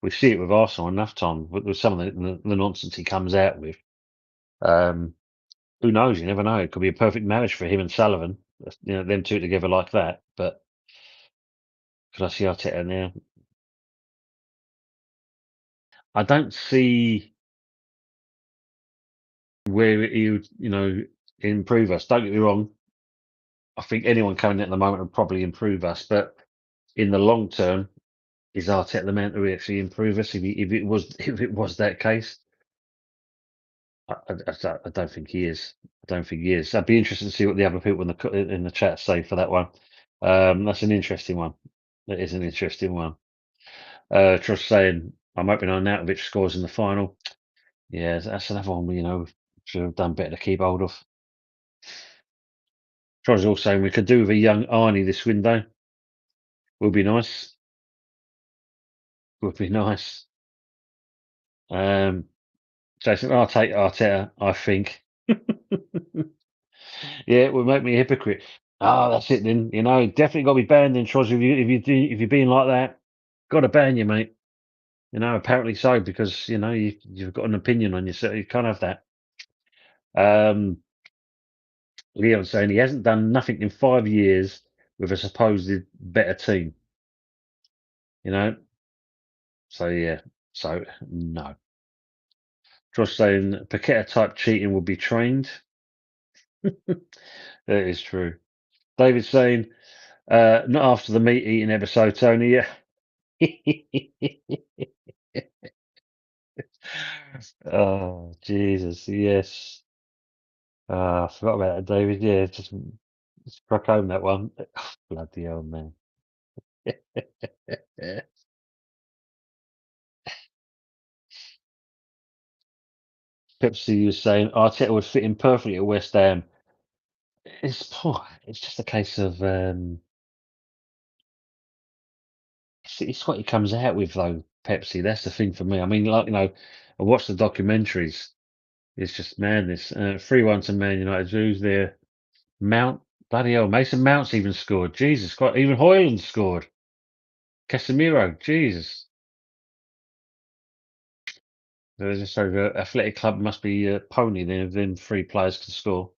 We see it with Arsenal enough time with some of the nonsense he comes out with. Um, who knows? You never know. It could be a perfect marriage for him and Sullivan. Them two together like that. But could I see Arteta now? I don't see where he would, improve us. Don't get me wrong. I think anyone coming in at the moment would probably improve us, but in the long term, is Arteta the man to actually improve us? If it was if it was that case, I don't think he is. I don't think he is. I'd be interested to see what the other people in the chat say for that one. That's an interesting one. That is an interesting one. Trust saying, I'm hoping Arnautovic scores in the final. Yeah, that's another one should have done better to keep hold of. Troy's also saying we could do with a young Arnie this window. Would be nice. Would be nice. Jason, I'll take Arteta, I think. Yeah, it would make me a hypocrite. Oh, that's it then. Definitely got to be banned then, Troz. If you're being like that, got to ban you, mate. Apparently so, because you've got an opinion on yourself. You can't have that. Leon saying he hasn't done nothing in 5 years with a supposed better team. So yeah. So no. Josh saying Paqueta type cheating will be trained. That is true. David saying, not after the meat eating episode, Tony. Yeah. Oh, Jesus. Yes. I forgot about that, David. Yeah, just struck home that one. Bloody hell, man. Pepsi was saying Arteta would fit in perfectly at West Ham. It's just a case of it's what he comes out with though, Pepsi. That's the thing for me. I mean, I watched the documentaries. It's just madness. 3-1 to Man United. Who's there? Mount. Bloody hell. Mason Mount's even scored. Jesus Christ. Even Hoyland scored. Casemiro. Jesus. There's just over Athletic Club must be a pony then 3 players can score.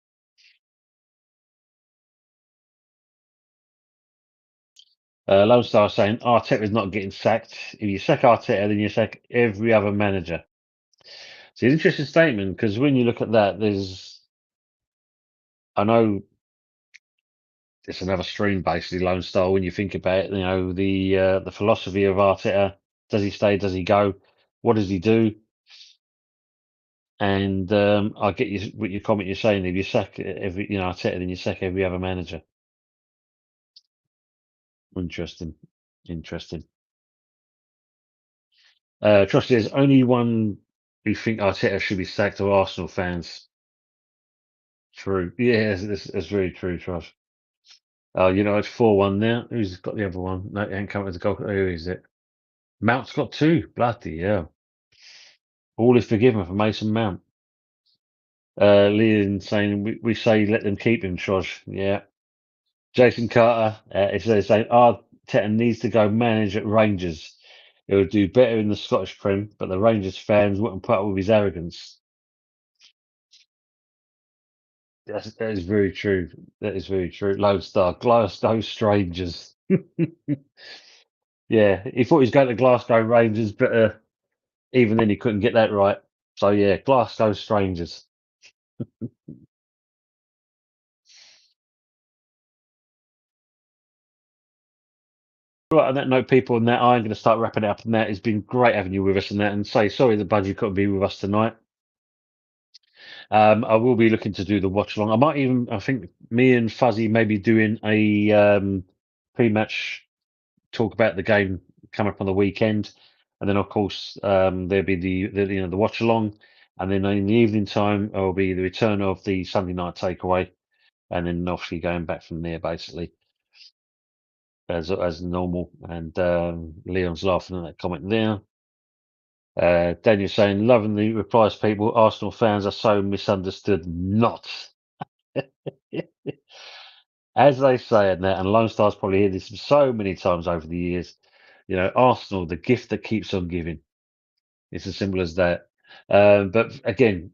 Lone Star saying Arteta is not getting sacked. If you sack Arteta, then you sack every other manager. It's an interesting statement because when you look at that, I know it's another stream basically, Lone Star. When you think about it, the philosophy of Arteta: does he stay? Does he go? What does he do? And I get you what your comment you're saying. If you sack Arteta, then you sack every other manager. Interesting. Trust there's only one who think Arteta should be sacked of Arsenal fans. True. Yeah, it's very true, Trust. It's 4-1 now. Who's got the other one? No, it ain't coming to the goal. Who is it? Mount's got 2. Bloody hell. All is forgiven for Mason Mount. Leon saying we say let them keep him, Trosh. Yeah. Jason Carter is saying Arteta needs to go manage at Rangers. It would do better in the Scottish Prem, but the Rangers fans wouldn't put up with his arrogance. That is very true. That is very true. Lone Star, Glasgow Strangers. Yeah, he thought he was going to Glasgow Rangers, but even then he couldn't get that right. So yeah, Glasgow Strangers. Right, on that note, people, and that I'm going to start wrapping it up. And that it's been great having you with us, and that, and say sorry that Budgie couldn't be with us tonight. I will be looking to do the watch along. I might even, I think me and Fuzzy may be doing a pre-match talk about the game coming up on the weekend, and then of course there'll be the watch along, and then in the evening time will be the return of the Sunday night takeaway, and then obviously going back from there basically as normal. And Leon's laughing at that comment there. Daniel saying, loving the replies, people. Arsenal fans are so misunderstood. Not. As they say in that, and Lone Star's probably heard this so many times over the years, Arsenal, the gift that keeps on giving. It's as simple as that. But again,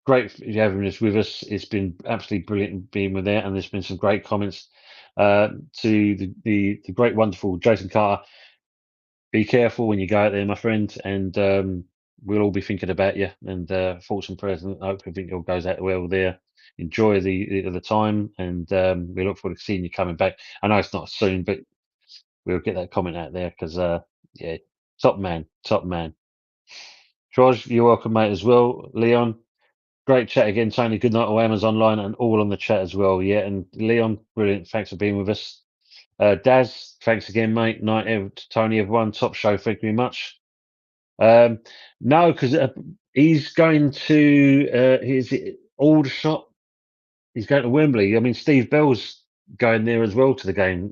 great for you having this with us. It's been absolutely brilliant being with there, and there's been some great comments to the great, wonderful Jason Carter. Be careful when you go out there, my friend, and we'll all be thinking about you. And thoughts and prayers, and hope everything all goes out well there. Enjoy the time, and we look forward to seeing you coming back. I know it's not soon, but we'll get that comment out there because yeah, top man, top man. George, you're welcome, mate, as well. Leon, great chat again. Tony, good night, all Amazon online and all on the chat as well. Yeah, and Leon, brilliant. Thanks for being with us. Daz, thanks again, mate. Night, Tony, everyone. Top show. Thank you very much. No, because he's going to his Aldershot. He's going to Wembley. I mean, Steve Bell's going there as well to the game.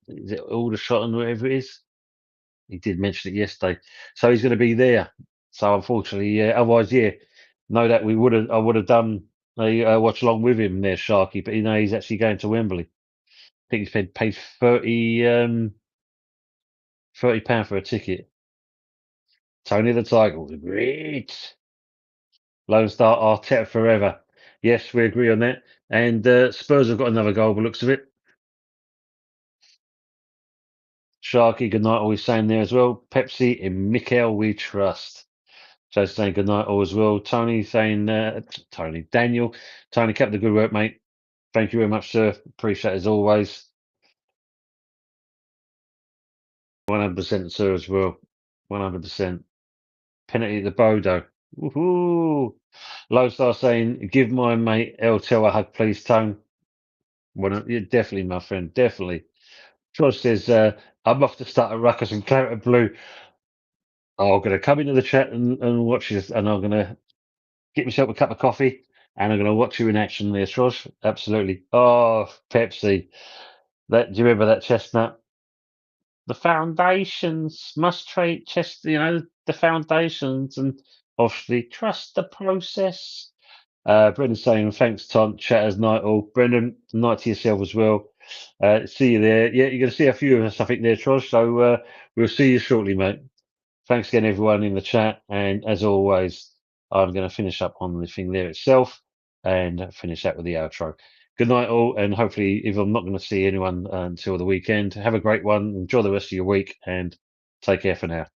Is it Aldershot and whatever it is? He did mention it yesterday. So he's going to be there. So unfortunately, yeah. Otherwise, yeah, know that I would have done a watch along with him there, Sharky. But he's actually going to Wembley. I think he's paid 30 pound for a ticket. Tony the Tiger was great. Lone Star Arteta forever. Yes, we agree on that. And Spurs have got another goal by the looks of it. Sharky, good night, always saying there as well. Pepsi and Mikel, we trust. So saying good night all as well. Tony saying, Daniel, Tony, kept the good work, mate. Thank you very much, sir. Appreciate it as always. 100%, sir, as well. 100%. Penalty to Bodo. Woohoo! Low Star saying, give my mate Tel a hug, please, Tone. Yeah, definitely, my friend, definitely. George says, I'm off to start a ruckus and Claret Blue. Oh, I'm going to come into the chat and watch this, and I'm going to get myself a cup of coffee, and I'm going to watch you in action there, George. Absolutely. Oh, Pepsi. Do you remember that chestnut? The foundations must treat the foundations, and obviously trust the process. Brendan saying, thanks, Tom. Chatters, night all. Brendan, night to yourself as well. See you there. Yeah, you're going to see a few of us, I think, there, Trosh. So we'll see you shortly, mate. Thanks again, everyone in the chat. And as always, I'm going to finish up on the thing there itself and finish that with the outro. Good night, all. And hopefully, if I'm not going to see anyone until the weekend, have a great one. Enjoy the rest of your week and take care for now.